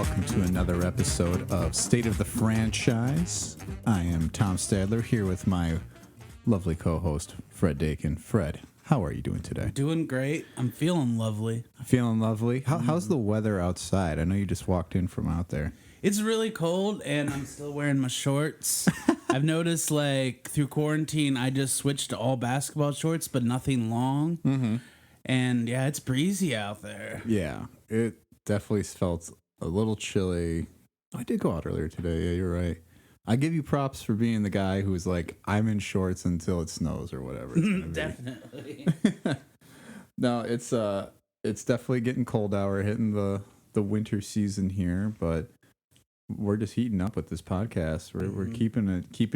welcome to another episode of State of the Franchise. I am Tom Stadler here with my lovely co-host, Fred Dakin. Fred, how are you doing today? Doing great. I'm feeling lovely. Feeling lovely? How's the weather outside? I know you just walked in from out there. It's really cold, and I'm still wearing my shorts. I've noticed, like, through quarantine, I just switched to all basketball shorts, but nothing long. Mm-hmm. And, yeah, it's breezy out there. Yeah, it definitely felt a little chilly. I did go out earlier today. Yeah, you're right. I give you props for being the guy who's like, I'm in shorts until it snows or whatever. Definitely. No, it's definitely getting cold out. We're hitting the winter season here, but we're just heating up with this podcast. We're keeping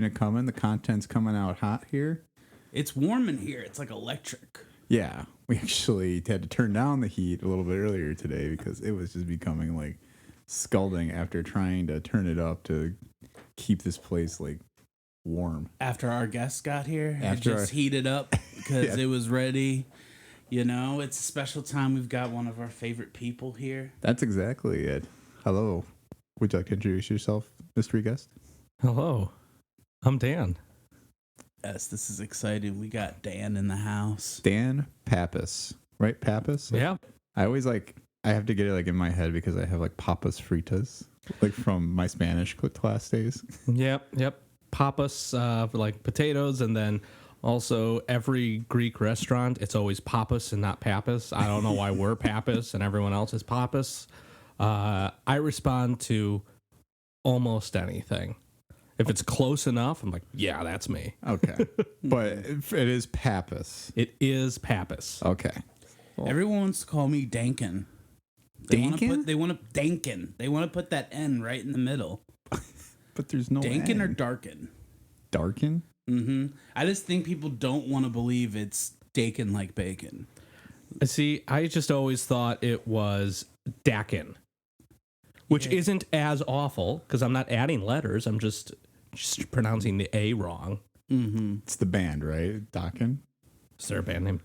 it coming. The content's coming out hot here. It's warm in here. It's like electric. Yeah, we actually had to turn down the heat a little bit earlier today because it was just becoming like scalding after trying to turn it up to keep this place like warm. After our guests got here, it just heated up because it was ready. You know, it's a special time. We've got one of our favorite people here. That's exactly it. Hello. Would you like to introduce yourself, mystery guest? Hello. I'm Dan. Yes, this is exciting. We got Dan in the house. Dan Pappas. Right, Pappas? Yeah. I always I have to get it like in my head because I have like Pappas fritas, like from my Spanish class days. Yep. Pappas for like potatoes, and then also every Greek restaurant, it's always Pappas and not Pappas. I don't know why we're Pappas and everyone else is Pappas. I respond to almost anything. If it's close enough, I'm like, yeah, that's me. Okay. But it is Pappas. It is Pappas. Okay. Well, everyone wants to call me Dankin. Dankin? They want to Dankin. They want to put that N right in the middle. But there's no Dankin N. or Darkin. Darkin? Mm-hmm. I just think people don't want to believe it's Dakin like bacon. See, I just always thought it was Dakin, which isn't as awful because I'm not adding letters. I'm just pronouncing the A wrong. Mm-hmm. It's the band, right? Dakin? Is there a band name?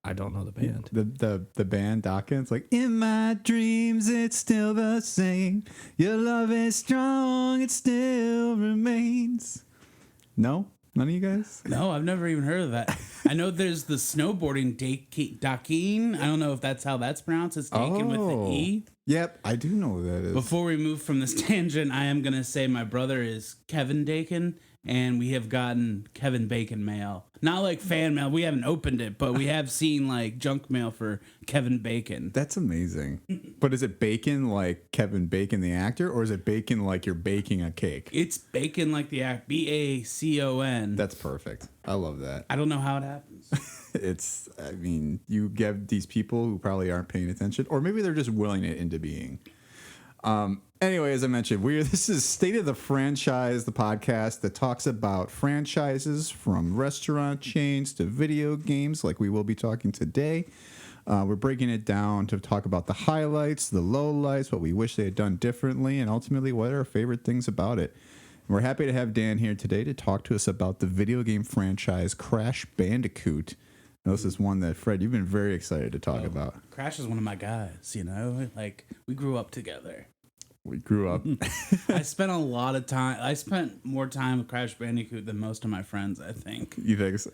I don't know the band. The band Dakin. It's like, in my dreams, it's still the same. Your love is strong, it still remains. No? None of you guys? No, I've never even heard of that. I know there's the snowboarding Dakin. I don't know if that's how that's pronounced. It's Dakin with the E. Yep, I do know what that is. Before we move from this tangent, I am going to say my brother is Kevin Dakin, and we have gotten Kevin Bacon mail. Not like fan mail. We haven't opened it, but we have seen like junk mail for Kevin Bacon. That's amazing. But is it bacon like Kevin Bacon the actor, or is it bacon like you're baking a cake? It's bacon like the act. Bacon. That's perfect. I love that. I don't know how it happens. You get these people who probably aren't paying attention, or maybe they're just willing it into being. Anyway, as I mentioned, this is State of the Franchise, the podcast that talks about franchises from restaurant chains to video games, like we will be talking today. We're breaking it down to talk about the highlights, the lowlights, what we wish they had done differently, and ultimately what are our favorite things about it. And we're happy to have Dan here today to talk to us about the video game franchise Crash Bandicoot. Now, this is one that, Fred, you've been very excited to talk about. Crash is one of my guys, you know? Like, we grew up together. We grew up. I spent a lot of time. I spent more time with Crash Bandicoot than most of my friends, I think. You think so?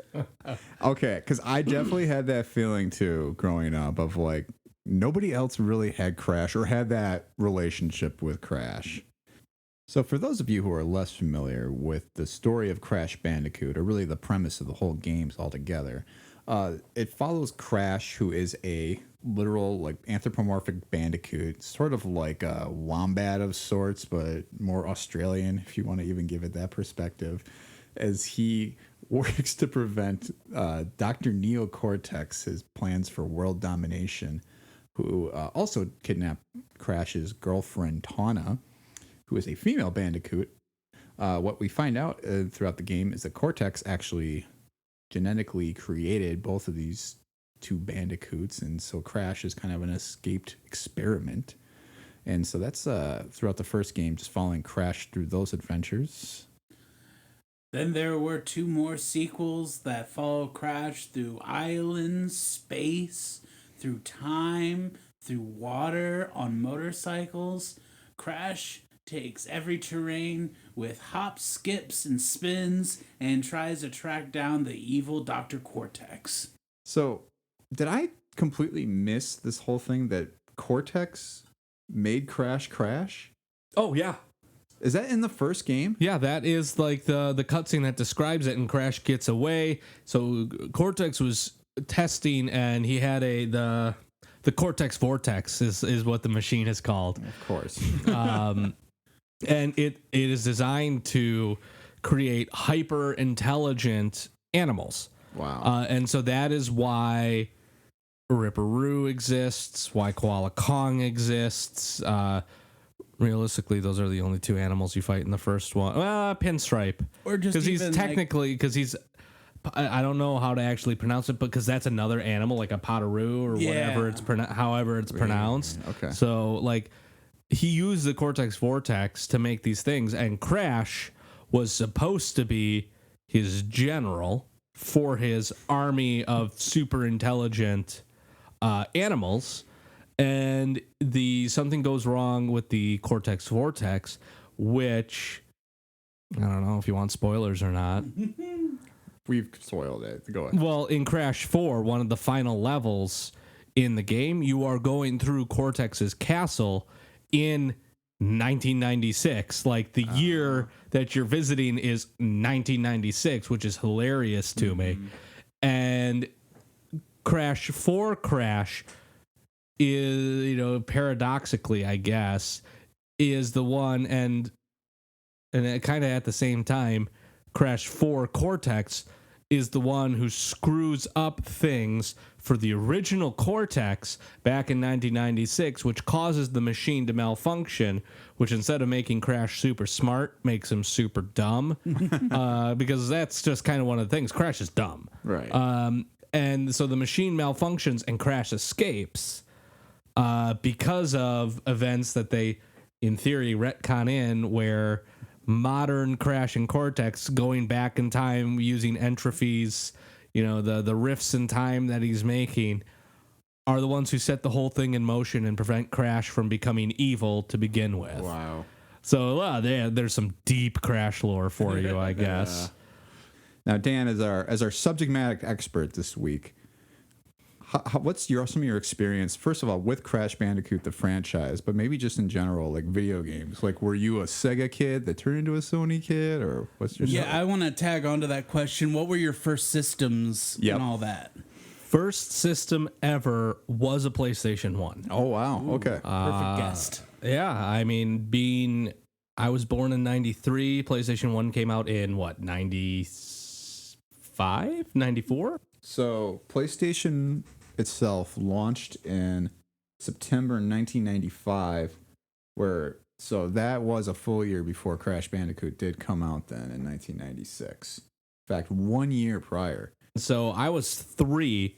Okay, because I definitely had that feeling, too, growing up, of like, nobody else really had Crash or had that relationship with Crash. So for those of you who are less familiar with the story of Crash Bandicoot, or really the premise of the whole games altogether, it follows Crash, who is a literal like anthropomorphic bandicoot, sort of like a wombat of sorts, but more Australian, if you want to even give it that perspective, as he works to prevent Dr. Neocortex, his plans for world domination, who also kidnapped Crash's girlfriend Tawna, who is a female bandicoot. What we find out throughout the game is that Cortex actually genetically created both of these two bandicoots, and so Crash is kind of an escaped experiment. And so that's throughout the first game, just following Crash through those adventures. Then there were 2 more sequels that follow Crash through islands, space, through time, through water, on motorcycles. Crash takes every terrain with hops, skips, and spins and tries to track down the evil Dr. Cortex. So, did I completely miss this whole thing that Cortex made Crash crash? Oh, yeah. Is that in the first game? Yeah, that is like the cutscene that describes it, and Crash gets away. So Cortex was testing, and he had the Cortex Vortex is what the machine is called. Of course. And it is designed to create hyper intelligent animals. Wow. And so that is why Ripperoo exists, why Koala Kong exists. Realistically, those are the only two animals you fight in the first one. Pinstripe. Or just because he's even, technically, because he's, I don't know how to actually pronounce it, but because that's another animal, like a Potaroo or whatever it's however it's pronounced. Okay. So, like, he used the Cortex Vortex to make these things, and Crash was supposed to be his general for his army of super intelligent animals. And something goes wrong with the Cortex Vortex, which I don't know if you want spoilers or not. We've spoiled it. Go ahead. Well, in Crash 4, one of the final levels in the game, you are going through Cortex's castle in 1996. Like, the year that you're visiting is 1996, which is hilarious to me. And Crash 4 Crash is, paradoxically, I guess, is the one, and kind of at the same time, Crash 4 Cortex is the one who screws up things for the original Cortex back in 1996, which causes the machine to malfunction, which instead of making Crash super smart, makes him super dumb, because that's just kind of one of the things. Crash is dumb. Right. And so the machine malfunctions and Crash escapes because of events that they, in theory, retcon in, where modern Crash and Cortex going back in time using entrophies, the rifts in time that he's making, are the ones who set the whole thing in motion and prevent Crash from becoming evil to begin with. Wow. So there's some deep Crash lore for you, I guess. Now, Dan, as our subject matter expert this week, what's some of your experience, first of all, with Crash Bandicoot, the franchise, but maybe just in general, like video games? Like, were you a Sega kid that turned into a Sony kid, or what's your... I want to tag on to that question. What were your first systems and all that? First system ever was a PlayStation 1. Oh, wow. Okay. Perfect guest. Yeah, I mean, I was born in 93. PlayStation 1 came out in, 95? 94? So, PlayStation itself launched in September 1995, so that was a full year before Crash Bandicoot did come out then in 1996. In fact, 1 year prior. So I was 3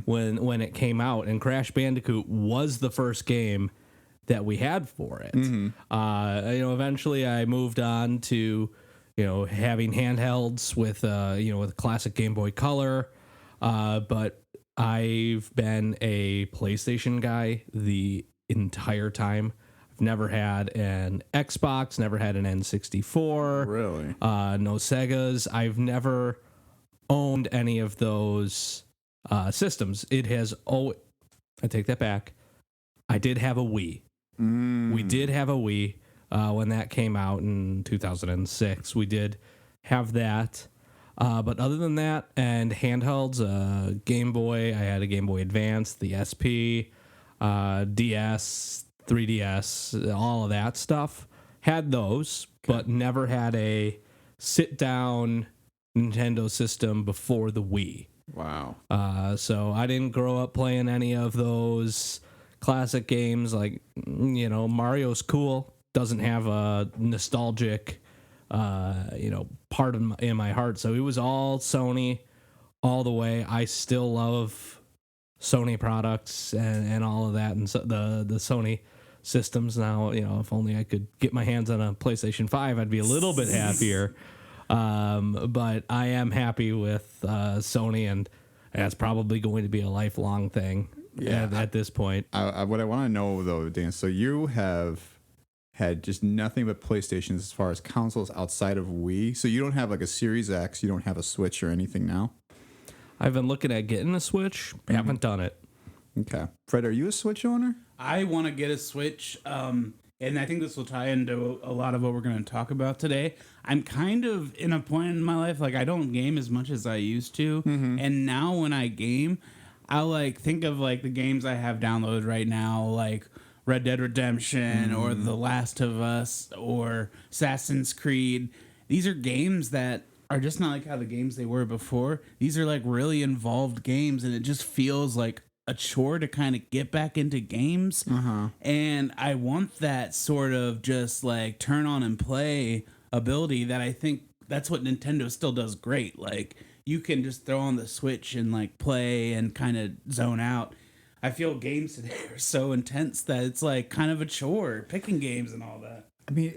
when it came out, and Crash Bandicoot was the first game that we had for it. Eventually I moved on to having handhelds with with classic Game Boy Color, but I've been a PlayStation guy the entire time. I've never had an Xbox, never had an N64. Really? No Segas. I've never owned any of those systems. It has... I take that back. I did have a Wii. We did have a Wii when that came out in 2006. We did have that. But other than that, and handhelds, Game Boy, I had a Game Boy Advance, the SP, DS, 3DS, all of that stuff. Had those, but never had a sit-down Nintendo system before the Wii. Wow. So I didn't grow up playing any of those classic games. Like, Mario's cool, doesn't have a nostalgic part in my heart. So it was all Sony all the way. I still love Sony products and all of that, and so the Sony systems now. If only I could get my hands on a PlayStation 5, I'd be a little bit happier. But I am happy with Sony, and that's probably going to be a lifelong thing at this point. What I want to know, though, Dan, so you have had just nothing but PlayStations as far as consoles outside of Wii. So you don't have like a Series X, you don't have a Switch or anything now? I've been looking at getting a Switch. Haven't done it. Okay. Fred, are you a Switch owner? I want to get a Switch, and I think this will tie into a lot of what we're going to talk about today. I'm kind of in a point in my life, like I don't game as much as I used to, and now when I game, I'll like think of like the games I have downloaded right now, like Red Dead Redemption or The Last of Us or Assassin's Creed. These are games that are just not like how the games they were before. These are like really involved games, and it just feels like a chore to kind of get back into games. And I want that sort of just like turn on and play ability that I think that's what Nintendo still does great. Like you can just throw on the Switch and like play and kind of zone out. I feel games today are so intense that it's like kind of a chore picking games and all that. I mean,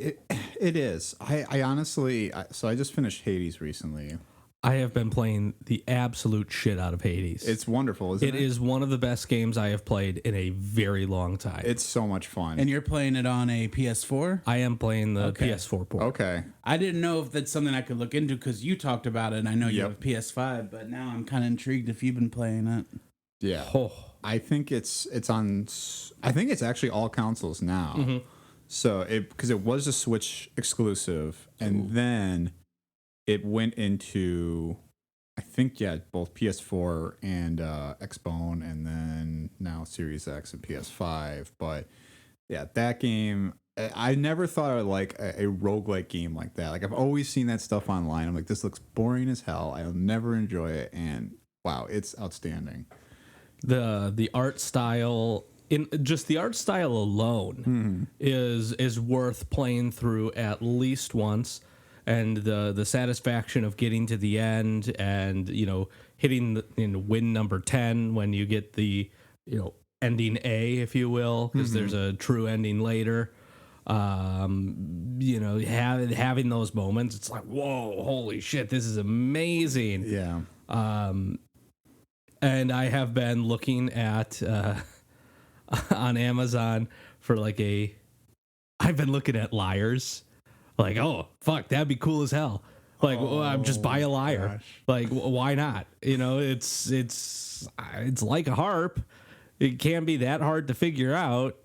it is. I honestly, so I just finished Hades recently. I have been playing the absolute shit out of Hades. It's wonderful, isn't it? It is one of the best games I have played in a very long time. It's so much fun. And you're playing it on a PS4? I am playing the Okay. PS4 port. Okay. I didn't know if that's something I could look into because you talked about it and I know you Yep. have a PS5, but now I'm kind of intrigued if you've been playing it. Yeah. Oh, I think it's on. I think it's actually all consoles now. So because it was a Switch exclusive, and then it went into, I think both PS4 and Xbone, and then now Series X and PS5. But yeah, that game. I never thought I would like a roguelike game like that. Like I've always seen that stuff online. I'm like, this looks boring as hell. I'll never enjoy it. And wow, it's outstanding. the art style in just the art style alone is worth playing through at least once, and the satisfaction of getting to the end and hitting win number 10 when you get the ending A, if you will, because there's a true ending later. Having those moments, it's like, whoa, holy shit, this is amazing. Yeah. And I have been looking at on Amazon for I've been looking at Liars. Like, oh fuck, that'd be cool as hell. Like, I'm just buy a lyre. Gosh. Like, why not? It's like a harp. It can't be that hard to figure out.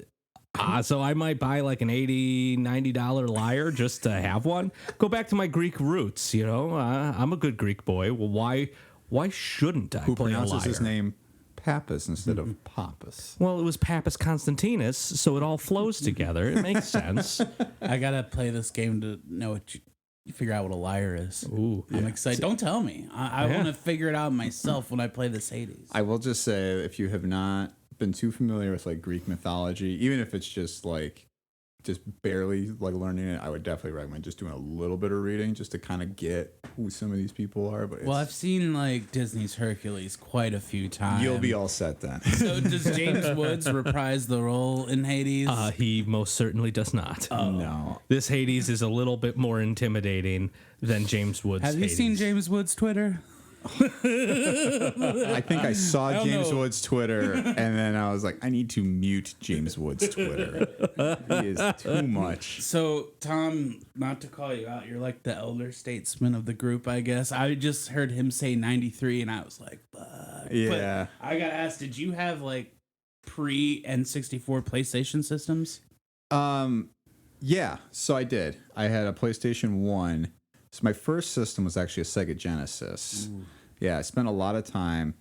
So I might buy like an $80-$90 lyre just to have one. Go back to my Greek roots. I'm a good Greek boy. Well, why shouldn't I Who play a pronounces lyre? his name Pappas instead of Pappas? Well, it was Pappas Constantinus, so it all flows together. It makes sense. I gotta play this game to know what you figure out what a lyre is. Ooh, I'm excited. Don't tell me. I want to figure it out myself when I play this Hades. I will just say, if you have not been too familiar with like Greek mythology, even if it's just barely like learning it, I would definitely recommend just doing a little bit of reading just to kind of get who some of these people are. But Well, I've seen like Disney's Hercules quite a few times. you'll be all set then. So does James Woods reprise the role in Hades? he most certainly does not. No. This Hades is a little bit more intimidating than James Woods' Have you Hades. seen James Woods' Twitter? I think I saw I don't James know. Woods' Twitter, and then I was like, I need to mute James Woods' Twitter. He is too much. So, Tom, not to call you out, you're like the elder statesman of the group, I guess. I just heard him say 93, and I was like, fuck. Yeah. But I got asked, did you have like pre-N64 PlayStation systems? Yeah, so I did. I had a PlayStation 1. So my first system was actually a Sega Genesis. Ooh. Yeah, I spent a lot of time,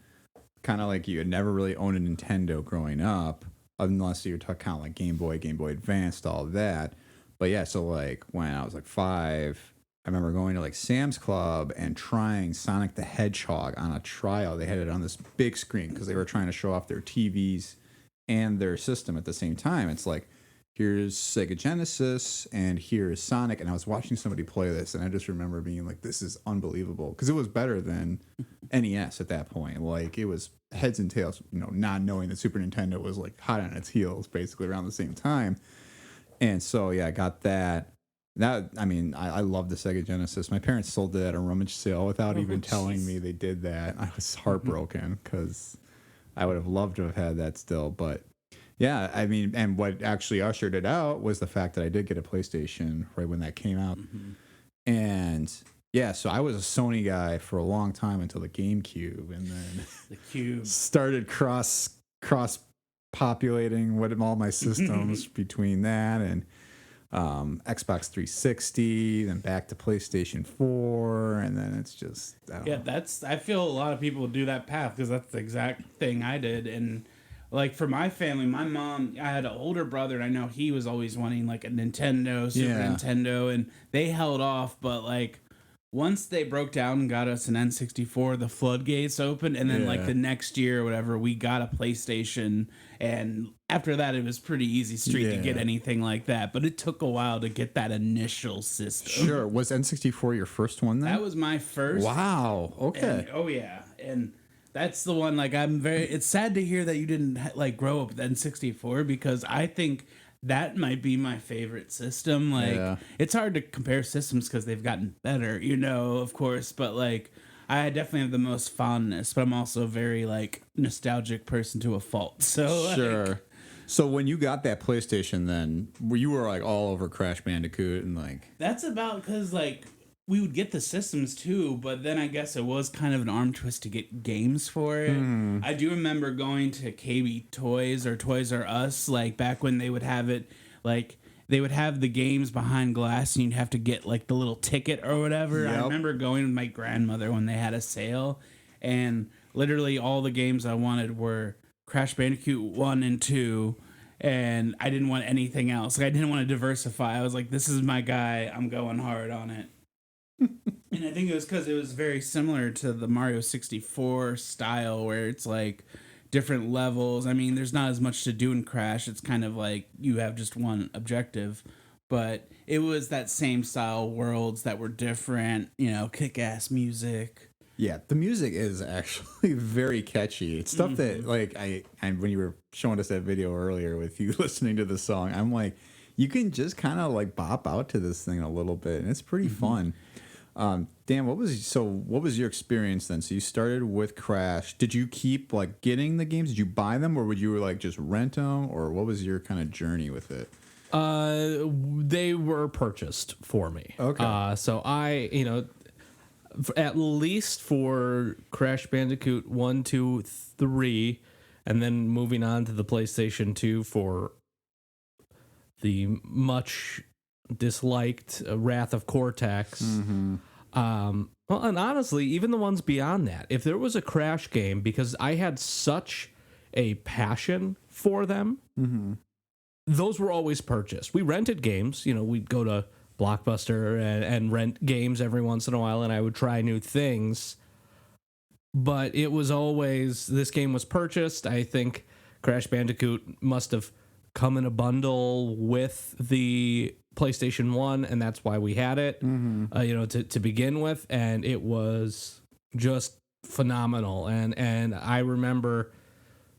kind of like you had never really owned a Nintendo growing up, unless you were kind of like Game Boy Advanced, all of that. But yeah, so like when I was like 5, I remember going to like Sam's Club and trying Sonic the Hedgehog on a trial. They had it on this big screen because they were trying to show off their TVs and their system at the same time. It's like, here's Sega Genesis and here's Sonic, and I was watching somebody play this, and I just remember being like, this is unbelievable, because it was better than NES at that point. Like, it was heads and tails, not knowing that Super Nintendo was like hot on its heels basically around the same time. And so yeah, I got that. I love the Sega Genesis. My parents sold it at a rummage sale without even telling me they did that. I was heartbroken because I would have loved to have had that still. But Yeah, I mean, and what actually ushered it out was the fact that I did get a PlayStation right when that came out. And yeah, so I was a Sony guy for a long time until the GameCube, and then The Cube. started cross populating what all my systems between that and Xbox 360, then back to PlayStation 4, and then it's just I feel a lot of people do that path because that's the exact thing I did. And like for my family, my mom, I had an older brother, and I know he was always wanting like a Nintendo, Super Nintendo, and they held off. But like once they broke down and got us an N64, the floodgates opened, and then like the next year or whatever, we got a PlayStation, and after that, it was pretty easy street to get anything like that. But it took a while to get that initial system. Sure. Was N64 your first one then? That was my first. Wow. Okay. And that's the one. Like it's sad to hear that you didn't like grow up with N64 because I think that might be my favorite system. Like it's hard to compare systems because they've gotten better, of course. But like I definitely have the most fondness. But I'm also a very like nostalgic person to a fault. So sure. So when you got that PlayStation, then you were like all over Crash Bandicoot and like that's about because like we would get the systems too, but then I guess it was kind of an arm twist to get games for it. I do remember going to KB Toys or Toys R Us, like back when they would have it, like they would have the games behind glass and you'd have to get like the little ticket or whatever. I remember going with my grandmother when they had a sale, and literally all the games I wanted were Crash Bandicoot 1 and 2, and I didn't want anything else. Like I didn't want to diversify. I was like, this is my guy. I'm going hard on it. And I think it was because it was very similar to the Mario 64 style where it's like different levels. I mean, there's not as much to do in Crash. It's kind of like you have just one objective. But it was that same style worlds that were different, kick-ass music. Yeah, the music is actually very catchy. It's stuff that, like, I when you were showing us that video earlier with you listening to the song, I'm like, you can just kind of like bop out to this thing a little bit, and it's pretty fun. Dan, what was your experience then? So you started with Crash. Did you keep like getting the games? Did you buy them, or would you like just rent them, or what was your kind of journey with it? They were purchased for me. Okay. So I, at least for Crash Bandicoot 1, 2, 3, and then moving on to the PlayStation 2 for the much disliked Wrath of Cortex. Well, and honestly, even the ones beyond that, if there was a Crash game, because I had such a passion for them, those were always purchased. We rented games. We'd go to Blockbuster and rent games every once in a while, and I would try new things. But it was always, this game was purchased. I think Crash Bandicoot must have come in a bundle with the PlayStation 1, and that's why we had it, to begin with, and it was just phenomenal. And I remember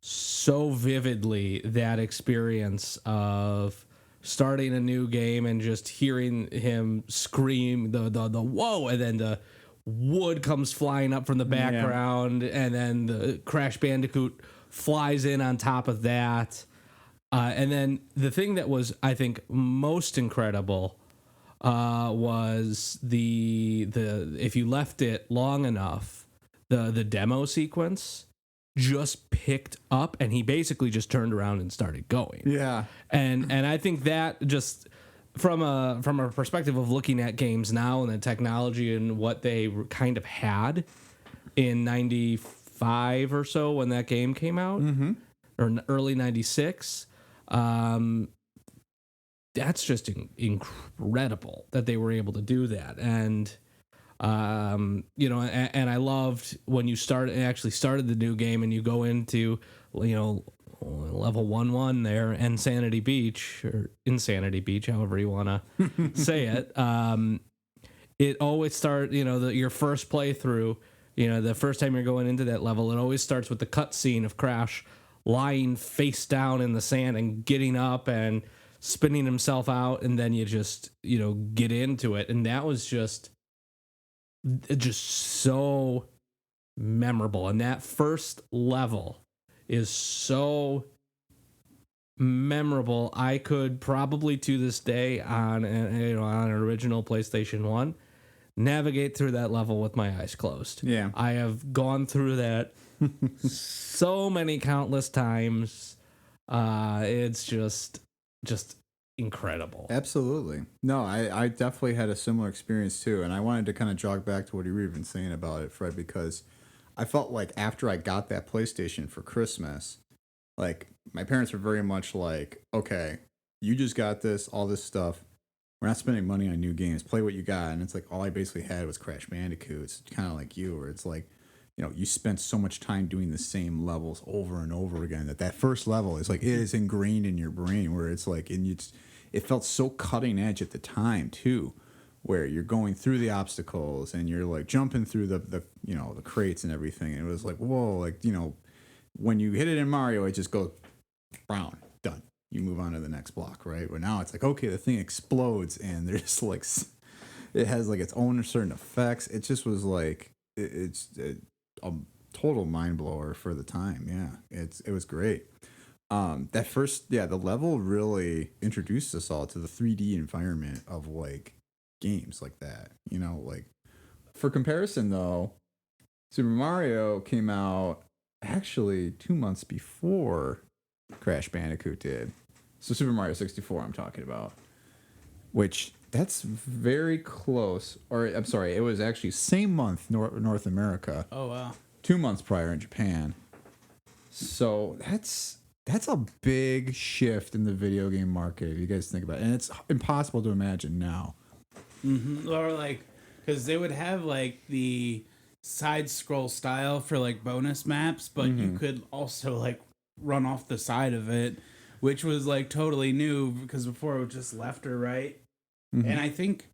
so vividly that experience of starting a new game and just hearing him scream the whoa, and then the wood comes flying up from the background, and then the Crash Bandicoot flies in on top of that. And then the thing that was, I think, most incredible was the if you left it long enough, the demo sequence just picked up, and he basically just turned around and started going. Yeah, and I think that just from a perspective of looking at games now and the technology and what they kind of had in '95 or so when that game came out, or early '96. That's just incredible that they were able to do that. And, and I loved when you actually started the new game and you go into, level 1-1 there, Insanity Beach, however you want to say it. It always starts, your first playthrough, the first time you're going into that level, it always starts with the cutscene of Crash lying face down in the sand and getting up and spinning himself out, and then you just get into it, and that was just so memorable. And that first level is so memorable. I could probably to this day on on an original PlayStation 1 navigate through that level with my eyes closed. Yeah. I have gone through that so many countless times. It's just incredible. Absolutely. No, I definitely had a similar experience too. And I wanted to kind of jog back to what you were even saying about it, Fred, because I felt like after I got that PlayStation for Christmas, like my parents were very much like, okay, you just got this, all this stuff. We're not spending money on new games. Play what you got. And it's like all I basically had was Crash Bandicoot. It's kind of like you, where it's like, you know, you spent so much time doing the same levels over and over again that first level is like, it is ingrained in your brain, where it's like, and it felt so cutting edge at the time too, where you're going through the obstacles and you're like jumping through the you know, the crates and everything. And it was like, whoa, like, you know, when you hit it in Mario, it just goes brown, done. You move on to the next block, right? But now it's like, okay, the thing explodes and there's like, it has like its own certain effects. It just was like, it's a total mind blower for the time. Yeah, it was great. That first, the level really introduced us all to the 3D environment of like games like that. You know, like for comparison though, Super Mario came out actually 2 months before Crash Bandicoot did. So Super Mario 64 I'm talking about, which that's very close. Or I'm sorry, it was actually same month North America. Oh wow. 2 months prior in Japan. So that's a big shift in the video game market if you guys think about it. And it's impossible to imagine now. Mm-hmm. Or like, because they would have like the side scroll style for like bonus maps, but you could also like run off the side of it, which was like totally new because before it was just left or right. And I think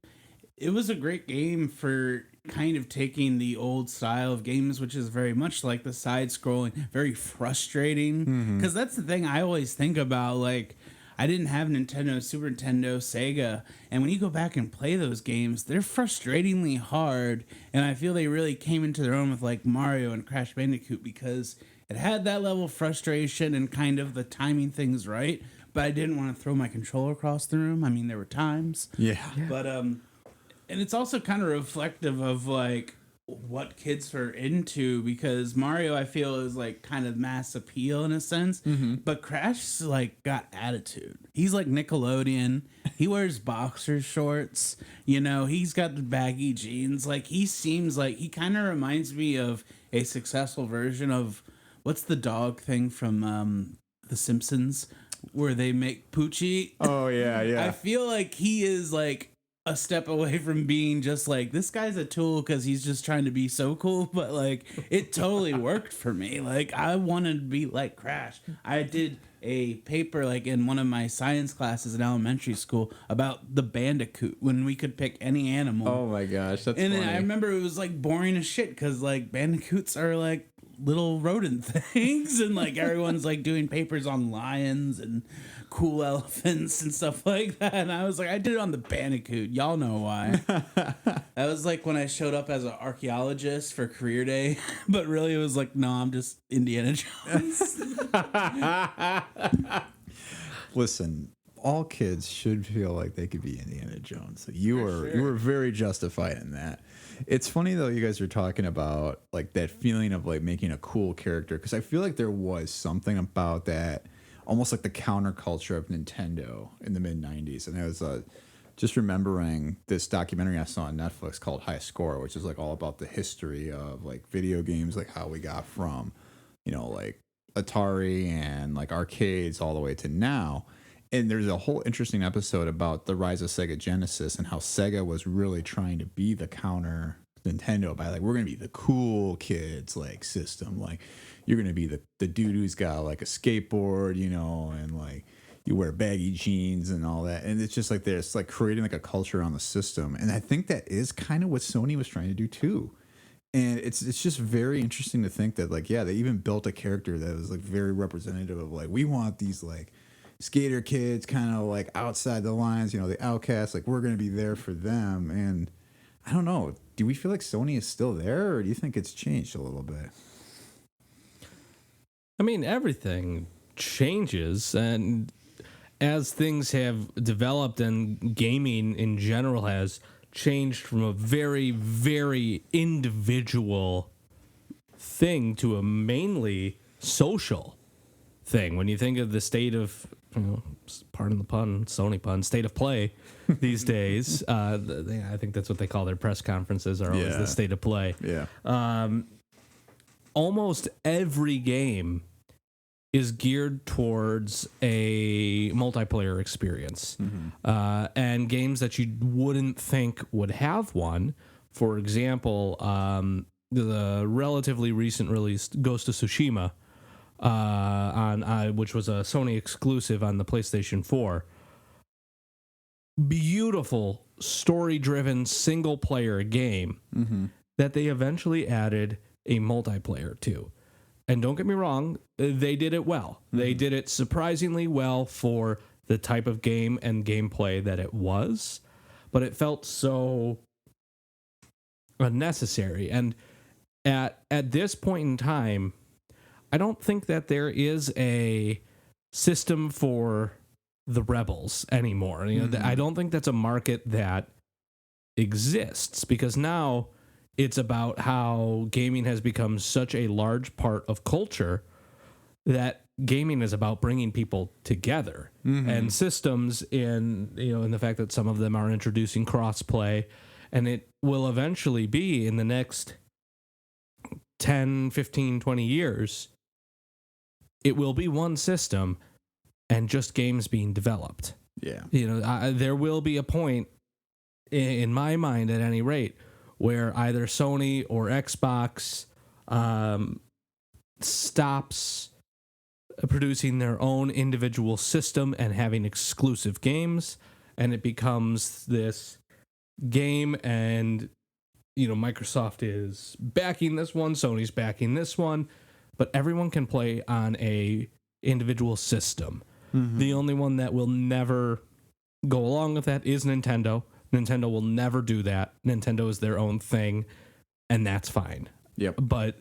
it was a great game for kind of taking the old style of games, which is very much like the side scrolling, very frustrating. Because that's the thing I always think about. Like, I didn't have Nintendo, Super Nintendo, Sega, and when you go back and play those games, they're frustratingly hard. And I feel they really came into their own with like Mario and Crash Bandicoot because it had that level of frustration and kind of the timing things right. But I didn't want to throw my controller across the room. I mean, there were times. Yeah. But and it's also kind of reflective of like what kids are into because Mario I feel is like kind of mass appeal in a sense, but Crash like got attitude. He's like Nickelodeon. He wears boxer shorts. You know, he's got the baggy jeans. Like he seems like he kind of reminds me of a successful version of what's the dog thing from The Simpsons where they make Poochie. Oh yeah, yeah. I feel like he is like a step away from being just like this guy's a tool because he's just trying to be so cool, but like it totally worked for me. Like I wanted to be like Crash. I did a paper like in one of my science classes in elementary school about the Bandicoot when we could pick any animal. Oh my gosh, that's and funny. I remember it was like boring as shit because like Bandicoots are like little rodent things and like everyone's like doing papers on lions and cool elephants and stuff like that, and I was like I did it on the Bandicoot. Y'all know why. That was like when I showed up as an archaeologist for career day, but really it was like no, I'm just Indiana Jones. Listen, all kids should feel like they could be Indiana Jones. So you were very justified in that. It's funny though you guys are talking about like that feeling of like making a cool character because I feel like there was something about that, almost like the counterculture of Nintendo in the mid '90s. And I was just remembering this documentary I saw on Netflix called High Score, which is like all about the history of like video games, like how we got from, you know, like Atari and like arcades all the way to now. And there's a whole interesting episode about the rise of Sega Genesis and how Sega was really trying to be the counter Nintendo by like, we're going to be the cool kids like system. Like you're going to be the dude who's got like a skateboard, you know, and like you wear baggy jeans and all that. And it's just like there's like creating like a culture on the system. And I think that is kind of what Sony was trying to do too. And it's just very interesting to think that like, yeah, they even built a character that was like very representative of like, we want these like skater kids kind of like outside the lines, you know, the outcasts, like we're going to be there for them. And I don't know, do we feel like Sony is still there or do you think it's changed a little bit? I mean, everything changes, and as things have developed and gaming in general has changed from a very, very individual thing to a mainly social thing. When you think of the state of, pardon the pun, Sony pun, state of play these days, I think that's what they call their press conferences, are always the state of play. Yeah. Almost every game is geared towards a multiplayer experience. And games that you wouldn't think would have one, for example, the relatively recent release Ghost of Tsushima, which was a Sony exclusive on the PlayStation 4. Beautiful, story-driven, single-player game that they eventually added a multiplayer to. And don't get me wrong, they did it well. They did it surprisingly well for the type of game and gameplay that it was, but it felt so unnecessary. And at this point in time, I don't think that there is a system for the rebels anymore. I don't think that's a market that exists, because now it's about how gaming has become such a large part of culture that gaming is about bringing people together, and systems in the fact that some of them are introducing crossplay, and it will eventually be in the next 10, 15, 20 years, it will be one system and just games being developed. Yeah. There will be a point, in my mind at any rate, where either Sony or Xbox stops producing their own individual system and having exclusive games, and it becomes this game, and Microsoft is backing this one, Sony's backing this one, but everyone can play on a individual system. The only one that will never go along with that is Nintendo. Nintendo will never do that. Nintendo is their own thing, and that's fine. Yep. But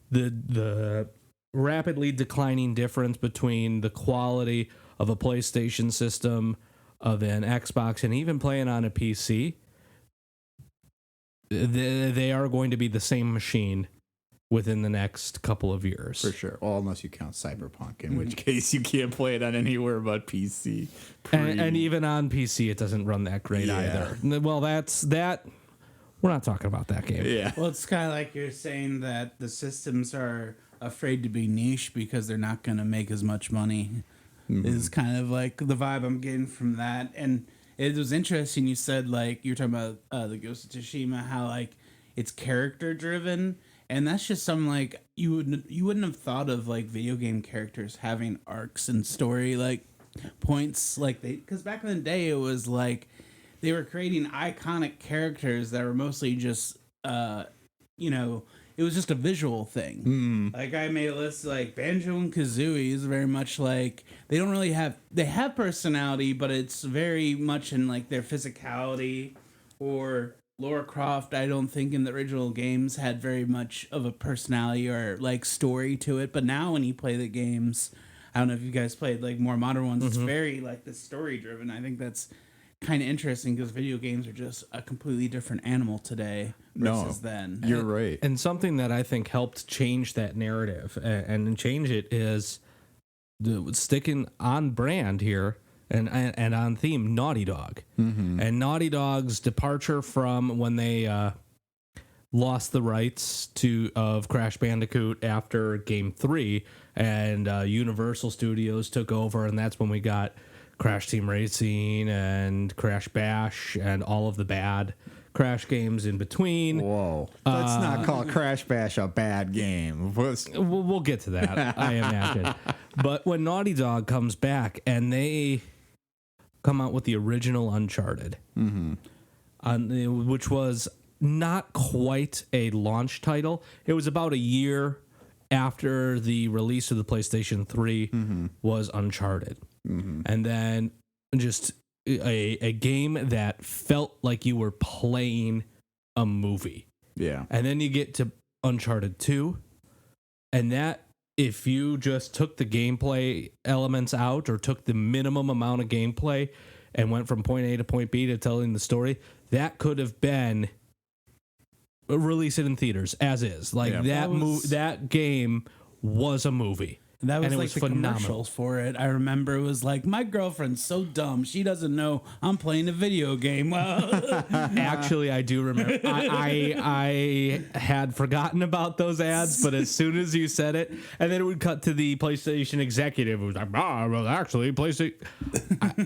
the rapidly declining difference between the quality of a PlayStation system, of an Xbox, and even playing on a PC, they are going to be the same machine within the next couple of years. For sure. Well, unless you count Cyberpunk, in which case you can't play it on anywhere but PC. And even on PC, it doesn't run that great either. Well, that's that. We're not talking about that game. Yeah. Well, it's kind of like you're saying that the systems are afraid to be niche because they're not going to make as much money. Is kind of like the vibe I'm getting from that. And it was interesting. You said, like, you're talking about the Ghost of Tsushima, how like it's character driven. And that's just something like you wouldn't have thought of, like, video game characters having arcs and story like points, like because back in the day it was like they were creating iconic characters that were mostly just it was just a visual thing. Like I made a list, like Banjo and Kazooie is very much like they have personality, but it's very much in like their physicality. Or Lara Croft, I don't think in the original games had very much of a personality or like story to it. But now when you play the games, I don't know if you guys played like more modern ones, it's very like the story driven. I think that's kind of interesting because video games are just a completely different animal today versus then. You're right. And something that I think helped change that narrative and change it is sticking on brand here and on theme, Naughty Dog. And Naughty Dog's departure from when they lost the rights of Crash Bandicoot after Game 3, and Universal Studios took over, and that's when we got Crash Team Racing and Crash Bash and all of the bad Crash games in between. Whoa. Let's not call Crash Bash a bad game. We'll get to that, I imagine. But when Naughty Dog comes back and they come out with the original Uncharted, which was not quite a launch title. It was about a year after the release of the PlayStation 3 was Uncharted. And then just a game that felt like you were playing a movie. Yeah. And then you get to Uncharted 2, and that if you just took the gameplay elements out or took the minimum amount of gameplay and went from point A to point B to telling the story, that could have been release it in theaters as is. Like that game was a movie. That was and it like was the phenomenal. commercials for it. I remember it was like, my girlfriend's so dumb. She doesn't know I'm playing a video game. Well, Actually, I do remember. I had forgotten about those ads, but as soon as you said it, and then it would cut to the PlayStation executive who was like, well, actually, PlayStation.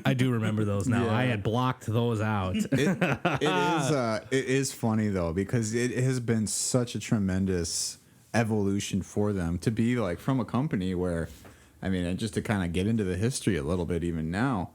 I do remember those now. Yeah. I had blocked those out. It is funny though, because it has been such a tremendous evolution for them to be like from a company where, I mean, and just to kind of get into the history a little bit, even now,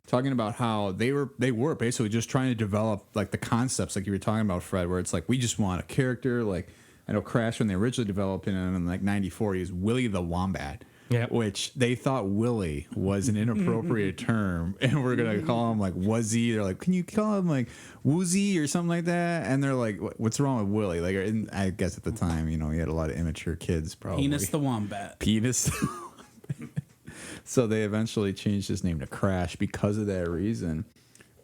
talking about how they were basically just trying to develop like the concepts, like you were talking about, Fred, where it's like we just want a character. Like I know Crash, when they originally developed him in like '94, he was Willie the Wombat. Yep. Which they thought Willie was an inappropriate term, and we're gonna call him like Wuzzy. They're like, can you call him like Woozy or something like that? And they're like, what's wrong with Willie? Like, and I guess at the time, you know, he had a lot of immature kids, probably. Penis the Wombat. Penis. So they eventually changed his name to Crash because of that reason.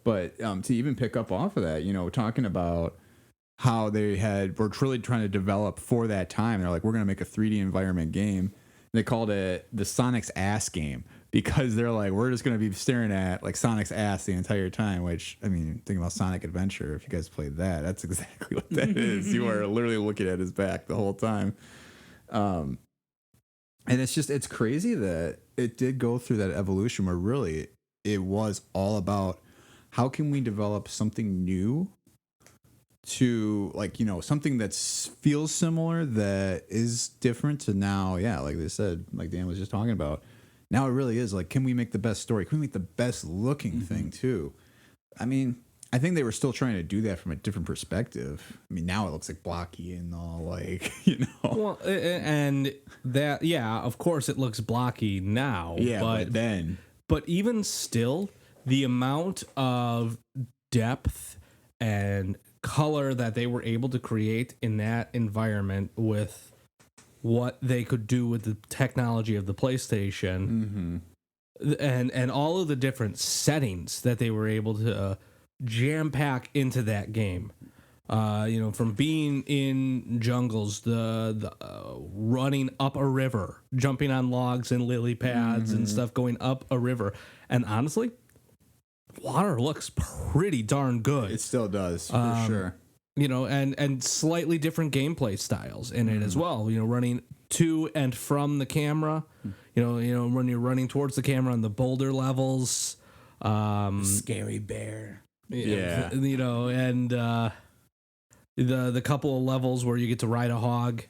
But to even pick up off of that, you know, talking about how were truly trying to develop for that time. They're like, we're gonna make a 3D environment game. They called it the Sonic's ass game because they're like, we're just going to be staring at like Sonic's ass the entire time, which, I mean, think about Sonic Adventure. If you guys played that, that's exactly what that is. You are literally looking at his back the whole time. And it's crazy that it did go through that evolution where really it was all about how can we develop something new to, like, you know, something that feels similar that is different to now. Yeah, like they said, like Dan was just talking about, now it really is like, can we make the best story? Can we make the best looking thing too? I mean, I think they were still trying to do that from a different perspective. I mean, now it looks like blocky and all, like, you know. Well, and that, yeah, of course it looks blocky now. Yeah, but even still, the amount of depth and color that they were able to create in that environment with what they could do with the technology of the PlayStation, and all of the different settings that they were able to jam pack into that game. You know, from being in jungles, the running up a river, jumping on logs and lily pads and stuff, going up a river, and honestly, water looks pretty darn good. it still does, for sure. You know, and slightly different gameplay styles in it as well. You know, running to and from the camera. You know, when you're running towards the camera on the boulder levels. Scary bear. Yeah. You know, and the couple of levels where you get to ride a hog.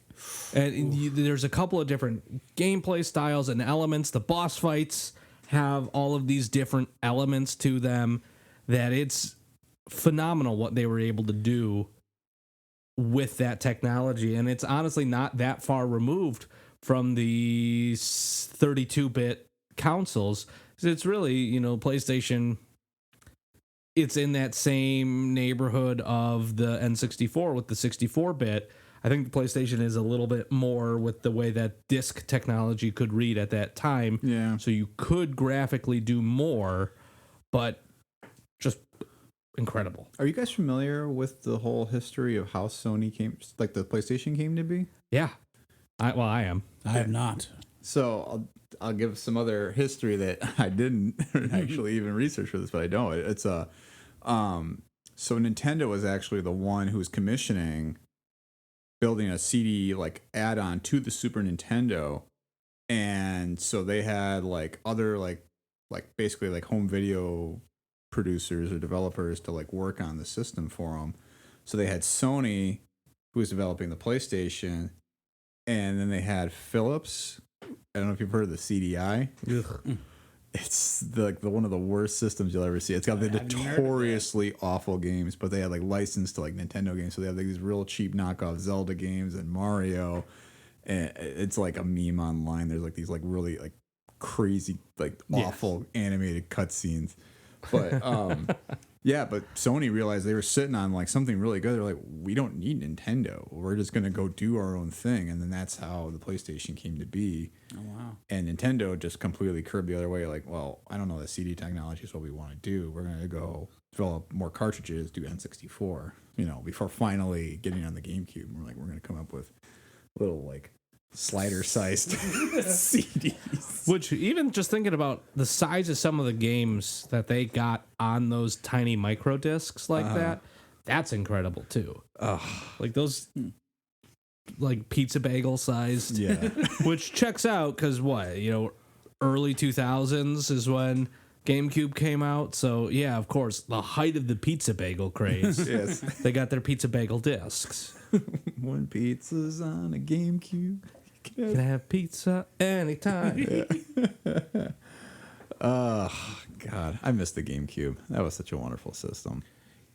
And there's a couple of different gameplay styles and elements. The boss fights have all of these different elements to them that it's phenomenal what they were able to do with that technology. And it's honestly not that far removed from the 32-bit consoles. It's really, you know, PlayStation, it's in that same neighborhood of the N64 with the 64-bit. I think the PlayStation is a little bit more with the way that disc technology could read at that time. Yeah. So you could graphically do more, but just incredible. Are you guys familiar with the whole history of how Sony came, like the PlayStation came to be? Yeah. I am. I have not. So I'll give some other history that I didn't actually even research for this, but I know it. It's so Nintendo was actually the one who was commissioning building a CD like add-on to the Super Nintendo, and so they had like other like basically like home video producers or developers to like work on the system for them. So they had Sony, who was developing the PlayStation, and then they had Philips. I don't know if you've heard of the CDI. Ugh. It's the one of the worst systems you'll ever see. It's got the notoriously awful games, but they had like licensed to like Nintendo games, so they have like these real cheap knockoff Zelda games and Mario, and it's like a meme online. There's like these like really like crazy like awful animated cutscenes, but Yeah, but Sony realized they were sitting on like something really good. They're like, we don't need Nintendo. We're just gonna go do our own thing, and then that's how the PlayStation came to be. Oh wow. And Nintendo just completely curbed the other way. Like, well, I don't know, the CD technology is what we want to do. We're gonna go develop more cartridges, do N64. Before finally getting on the GameCube, we're gonna come up with little like slider-sized CDs. Which, even just thinking about the size of some of the games that they got on those tiny micro discs like that, that's incredible too. Like those, like pizza bagel sized. Yeah. Which checks out because early 2000s is when GameCube came out. So yeah, of course, the height of the pizza bagel craze. Yes. They got their pizza bagel discs. One pizza's on a GameCube. Can I have pizza anytime? Oh, God. I miss the GameCube. That was such a wonderful system.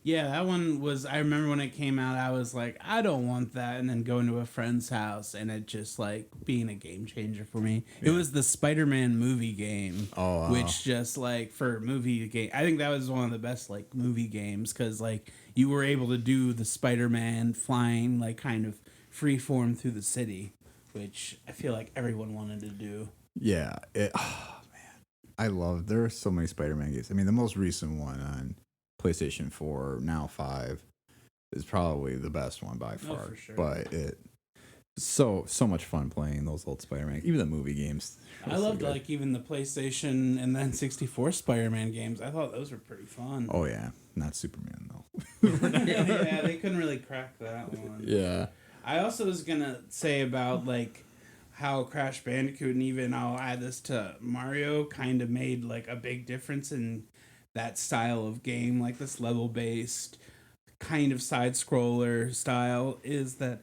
Yeah, that one was. I remember when it came out, I was like, I don't want that, and then going to a friend's house, and it just like being a game changer for me. Yeah. It was the Spider-Man movie game, which just like for movie game, I think that was one of the best like movie games because like you were able to do the Spider-Man flying like kind of freeform through the city, which I feel like everyone wanted to do. Yeah, man, there are so many Spider-Man games. I mean, the most recent one on PlayStation 4, now 5, is probably the best one by far. Oh, for sure. But it's so much fun playing those old Spider-Man, even the movie games. I loved like even the PlayStation and then 64 Spider-Man games. I thought those were pretty fun. Oh yeah, not Superman though. Yeah, they couldn't really crack that one. Yeah. I also was gonna say about like how Crash Bandicoot, and even I'll add this to Mario, kind of made like a big difference in that style of game, like this level-based kind of side-scroller style, is that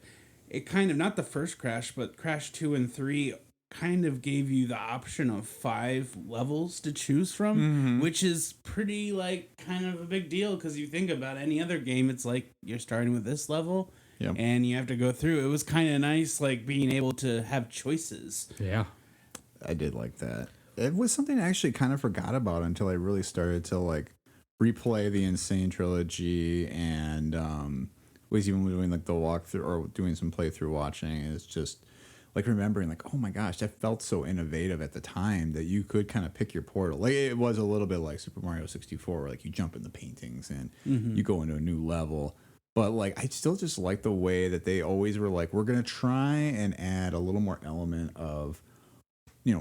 it kind of, not the first Crash, but Crash 2 and 3 kind of gave you the option of 5 levels to choose from, which is pretty, like, kind of a big deal, because you think about any other game, it's like, you're starting with this level, and you have to go through. It was kind of nice, like, being able to have choices. Yeah. I did like that. It was something I actually kind of forgot about until I really started to like replay the Insane trilogy and was even doing like the walkthrough or doing some playthrough watching. And it's just like remembering like, oh my gosh, that felt so innovative at the time that you could kind of pick your portal. Like it was a little bit like Super Mario 64 where like you jump in the paintings and you go into a new level. But like I still just like the way that they always were like, we're going to try and add a little more element of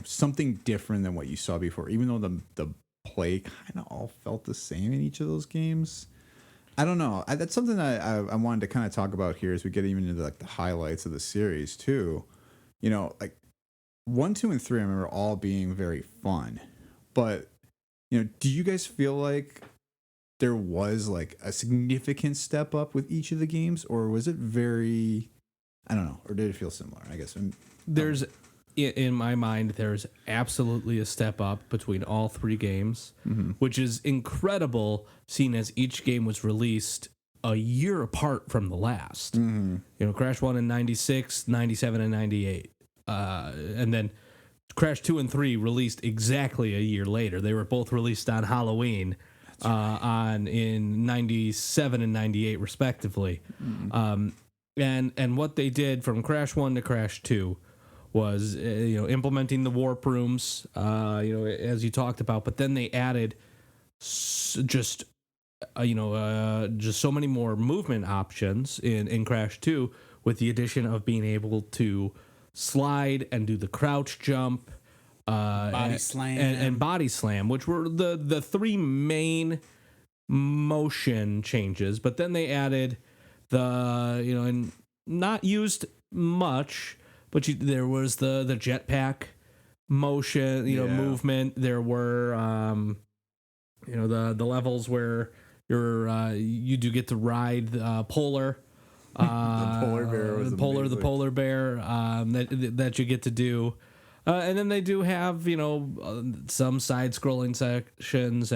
something different than what you saw before, even though the play kind of all felt the same in each of those games. I don't know. That's something I wanted to kind of talk about here as we get even into like the highlights of the series too. Like 1, 2, and 3, I remember all being very fun. But, do you guys feel like there was like a significant step up with each of the games, or was it very, I don't know, or did it feel similar? I guess there's. In my mind, there's absolutely a step up between all 3 games, which is incredible, seeing as each game was released a year apart from the last. Crash 1 in 96, 97, and 98. And then Crash 2 and 3 released exactly a year later. They were both released on Halloween in 97 and 98, respectively. And what they did from Crash 1 to Crash 2 was implementing the warp rooms, as you talked about, but then they added just so many more movement options in Crash 2 with the addition of being able to slide and do the crouch jump, body slam, and body slam, which were the 3 main motion changes. But then they added and not used much. But there was the jetpack motion, movement. There were, the levels where you do get to ride Polar. The polar bear was amazing. The polar bear that you get to do. And then they do have, some side-scrolling sections.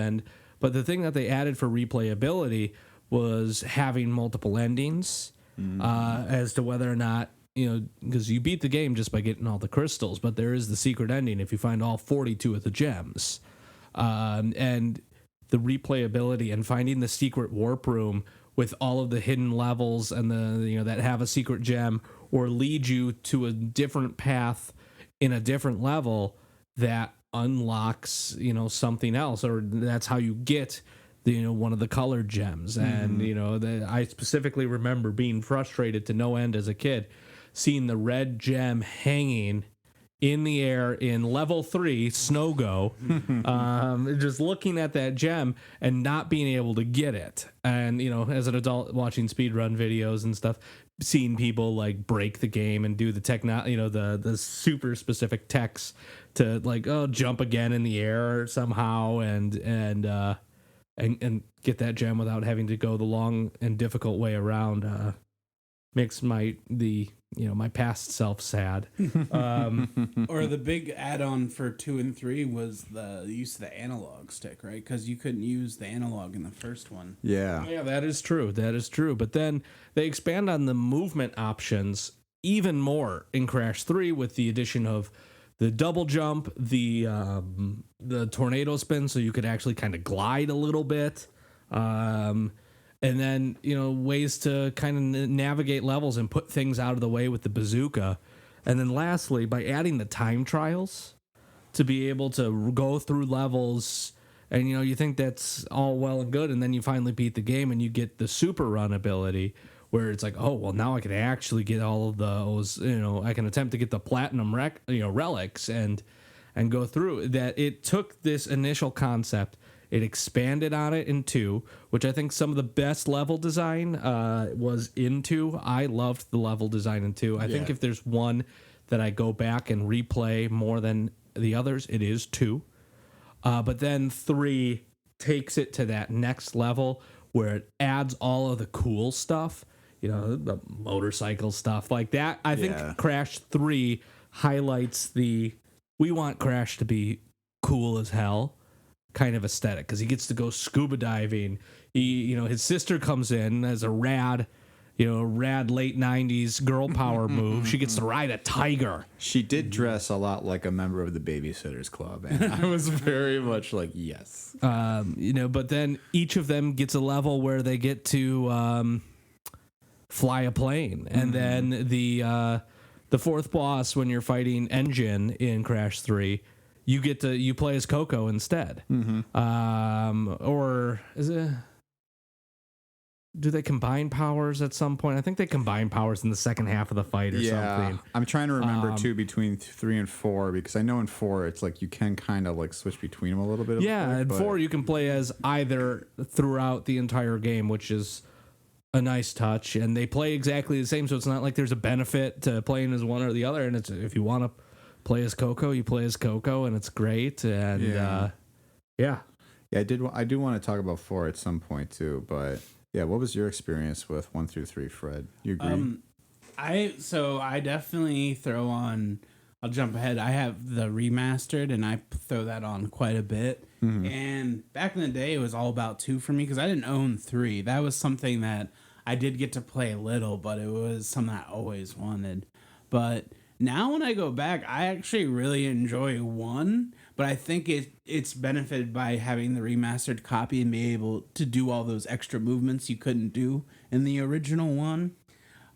But the thing that they added for replayability was having multiple endings as to whether or not, because you beat the game just by getting all the crystals, but there is the secret ending if you find all 42 of the gems. And the replayability and finding the secret warp room with all of the hidden levels and the that have a secret gem or lead you to a different path in a different level that unlocks something else, or that's how you get one of the colored gems. And I specifically remember being frustrated to no end as a kid, seeing the red gem hanging in the air in level 3 Snow Go, just looking at that gem and not being able to get it. And as an adult watching speedrun videos and stuff, seeing people like break the game and do the the super specific techs to jump again in the air somehow and get that gem without having to go the long and difficult way around makes my past self sad. Or the big add-on for 2 and 3 was the use of the analog stick, right? Because you couldn't use the analog in the first one. Yeah. Yeah, that is true. But then they expand on the movement options even more in Crash 3 with the addition of the double jump, the tornado spin, so you could actually kind of glide a little bit. And then, ways to kind of navigate levels and put things out of the way with the bazooka. And then lastly, by adding the time trials to be able to go through levels, and, you think that's all well and good, and then you finally beat the game and you get the super run ability where it's like, oh, well, now I can actually get all of those, I can attempt to get the platinum relics and go through. That it took this initial concept, it expanded on it in 2, which I think some of the best level design was in 2. I loved the level design in 2. I think if there's one that I go back and replay more than the others, it is 2. But then 3 takes it to that next level where it adds all of the cool stuff, the motorcycle stuff like that. I think Crash 3 highlights we want Crash to be cool as hell kind of aesthetic, because he gets to go scuba diving. His sister comes in as a rad late 90s girl power move. She gets to ride a tiger. She did dress a lot like a member of the Babysitters Club, and I was very much like, yes. But then each of them gets a level where they get to fly a plane. And then the fourth boss, when you're fighting Engine in Crash 3, you play as Coco instead. Or is it? Do they combine powers at some point? I think they combine powers in the second half of the fight or something. I'm trying to remember too between 3 and 4, because I know in 4 it's like you can kind of like switch between them a little bit. Yeah, in 4 you can play as either throughout the entire game, which is a nice touch, and they play exactly the same, so it's not like there's a benefit to playing as one or the other. And it's, if you want to play as Coco, you play as Coco, and it's great. And yeah, I do want to talk about 4 at some point too, but yeah, what was your experience with 1 through 3, Fred? You agree? I definitely throw on. I'll jump ahead. I have the remastered, and I throw that on quite a bit. And back in the day, it was all about 2 for me because I didn't own 3. That was something that I did get to play a little, but it was something I always wanted. But now when I go back, I actually really enjoy 1, but I think it's benefited by having the remastered copy and be able to do all those extra movements you couldn't do in the original one.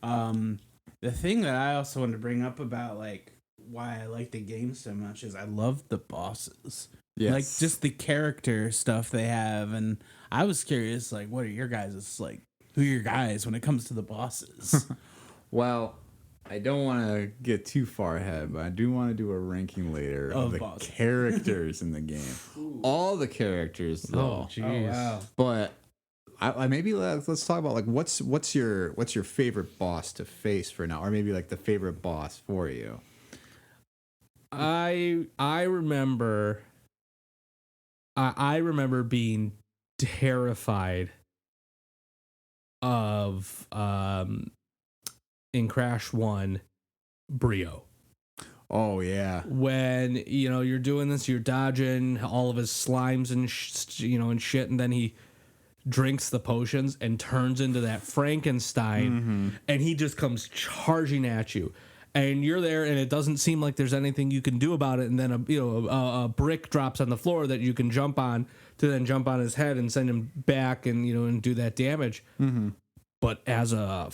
The thing that I also want to bring up about like why I like the game so much is I love the bosses. Yes. Like just the character stuff they have, and I was curious, like, what are your guys' like? Who are your guys when it comes to the bosses? Well, I don't want to get too far ahead, but I do want to do a ranking later of the bosses. characters in the game. Ooh. All the characters, though. Oh, jeez. wow. But I maybe let's talk about like what's your favorite boss to face for now, or maybe like the favorite boss for you. I remember being terrified of in Crash 1 Brio. Oh yeah. When you're doing this, you're dodging all of his slimes and and shit, and then he drinks the potions and turns into that Frankenstein, and he just comes charging at you. and you're there, and it doesn't seem like there's anything you can do about it. And then a brick drops on the floor that you can jump on to then jump on his head and send him back, and and do that damage. Mm-hmm. But as a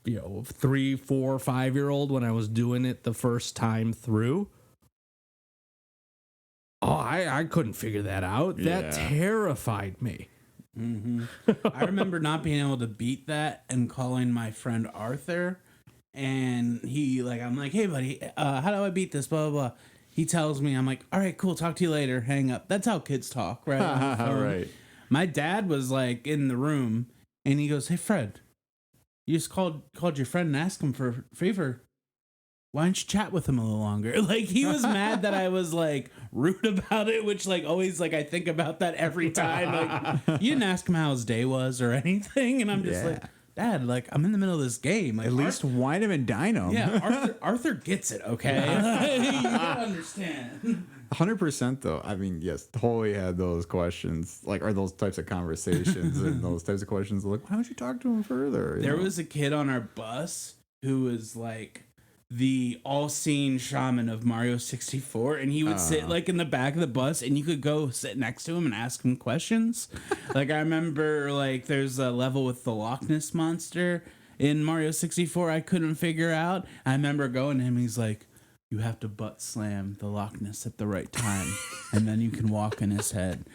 3, 4, 5-year-old, when I was doing it the first time through, I couldn't figure that out. Yeah. That terrified me. Mm-hmm. I remember not being able to beat that and calling my friend Arthur, and I'm like, hey buddy, how do I beat this? Blah blah blah. He tells me, I'm like, all right, cool, talk to you later. Hang up. That's how kids talk, right? Right. My dad was like in the room, and he goes, hey Fred, you just called your friend and asked him for a favor. Why don't you chat with him a little longer? Like, he was mad that I was like rude about it, which like always like I think about that every time. Like, you didn't ask him how his day was or anything, and I'm just like, Dad, like I'm in the middle of this game. Like, At least wine him and dine him. yeah, Arthur gets it, okay? You gotta understand. 100% though. I mean, yes, totally had those questions, like, or those types of conversations and those types of questions. Like, why don't you talk to him further? There was a kid on our bus who was like the all-seeing shaman of Mario 64, and he would sit like in the back of the bus, and you could go sit next to him and ask him questions. Like, I remember like there's a level with the Loch Ness monster in Mario 64 I couldn't figure out. I remember going to him, he's like, you have to butt slam the Loch Ness at the right time, and then you can walk in his head.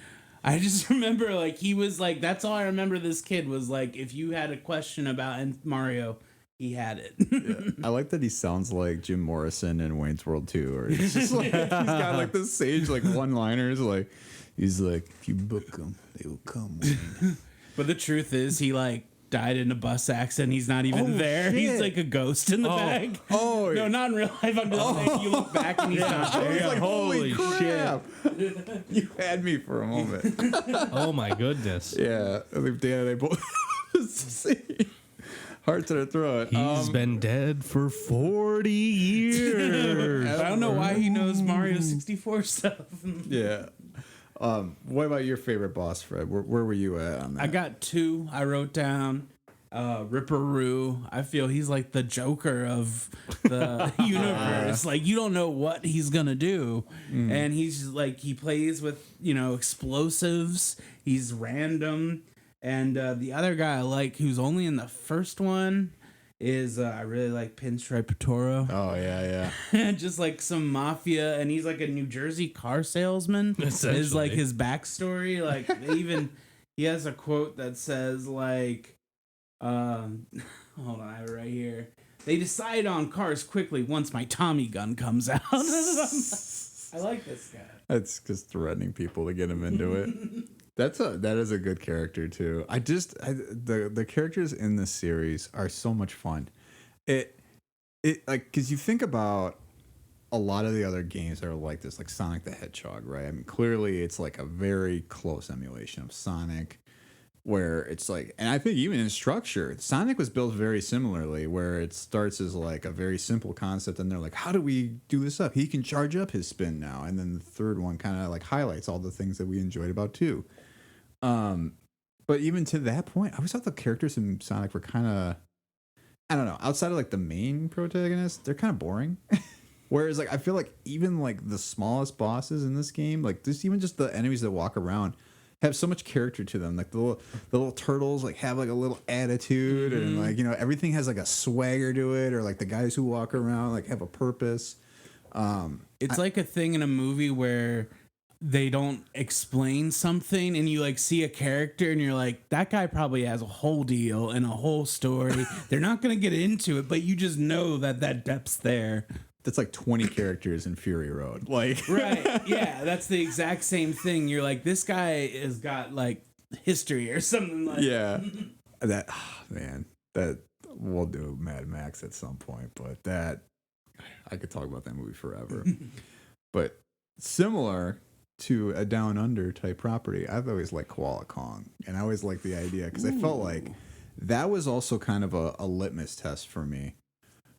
I just remember like he was like, that's all I remember. This kid was like, if you had a question about Mario, he had it. Yeah. I like that he sounds like Jim Morrison in Wayne's World 2, or he's just like, he's got like this sage like one-liners, like he's like, if you book them, they will come. Wayne. But the truth is, he like died in a bus accident. He's not even there. Shit. He's like a ghost in the bag. Oh, no, not in real life. I'm just saying, you look back and he's not I there. was like, holy crap. shit! You had me for a moment. Oh my goodness. Yeah, I think Dan and I both see. Heart to the throat. He's been dead for 40 years. I don't know why he knows Mario 64 stuff. Yeah. What about your favorite boss, Fred? Where were you at on that? I got 2. I wrote down Ripperoo. I feel he's like the Joker of the universe. Like, you don't know what he's gonna do, and he's just, like, he plays with explosives. He's random. And the other guy I like, who's only in the first one, is I really like Pinstripe Toro. Oh yeah. Just like some mafia, and he's like a New Jersey car salesman. Is like his backstory. Like, he has a quote that says like, hold on, I have it right here. They decide on cars quickly once my Tommy gun comes out. I like this guy. That's just threatening people to get him into it. That is a good character too. The characters in this series are so much fun. It like, because you think about a lot of the other games that are like this, like Sonic the Hedgehog, right? I mean, clearly it's like a very close emulation of Sonic, where it's like, and I think even in structure, Sonic was built very similarly, where it starts as like a very simple concept, and they're like, how do we do this up? He can charge up his spin now, and then the third one kind of like highlights all the things that we enjoyed about 2. But even to that point, I always thought the characters in Sonic were kind of, I don't know, outside of like the main protagonist, they're kind of boring. Whereas like I feel like even like the smallest bosses in this game, like there's even just the enemies that walk around, have so much character to them. Like the little turtles like have like a little attitude, and like everything has like a swagger to it, or like the guys who walk around like have a purpose. It's like a thing in a movie where they don't explain something, and you like see a character and you're like, that guy probably has a whole deal and a whole story. They're not going to get into it, but you just know that depth's there. That's like 20 characters in Fury Road. Like, right. Yeah. That's the exact same thing. You're like, this guy has got like history or something like yeah. That, man, that we'll do Mad Max at some point, but that I could talk about that movie forever. But similar to a Down Under type property, I've always liked Koala Kong, and I always liked the idea because I felt like that was also kind of a litmus test for me.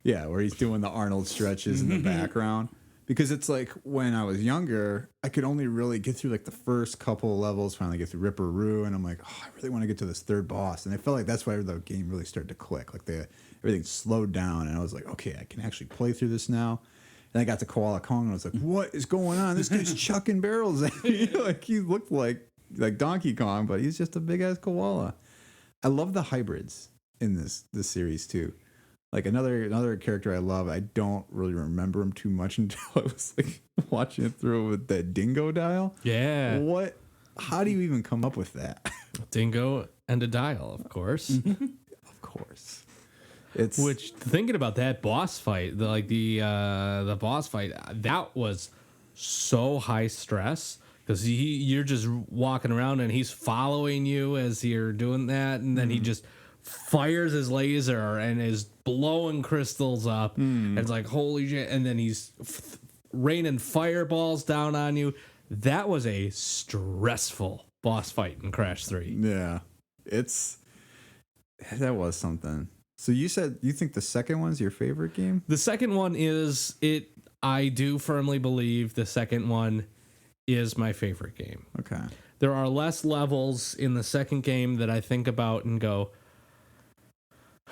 Yeah, where he's doing the Arnold stretches in the background, because it's like when I was younger, I could only really get through like the first couple of levels, finally get through Ripper Roo, and I'm like, oh, I really want to get to this third boss. And I felt like that's why the game really started to click. Like everything slowed down, and I was like, okay, I can actually play through this now. And I got to Koala Kong, and I was like, what is going on? This dude's chucking barrels at me. Like he looked like Donkey Kong, but he's just a big ass koala. I love the hybrids in this series too. Like another character I love. I don't really remember him too much until I was like watching it through with that dingo dial. Yeah. What? How do you even come up with that? Dingo and a dial, of course. Of course. It's Which, thinking about that boss fight, the boss fight, that was so high stress because you're just walking around and he's following you as you're doing that, and then he just fires his laser and is blowing crystals up, and it's like, holy shit, and then he's raining fireballs down on you. That was a stressful boss fight in Crash 3. Yeah, that was something. So you said you think the second one's your favorite game? The second one is it. I do firmly believe the second one is my favorite game. Okay. There are less levels in the second game that I think about and go,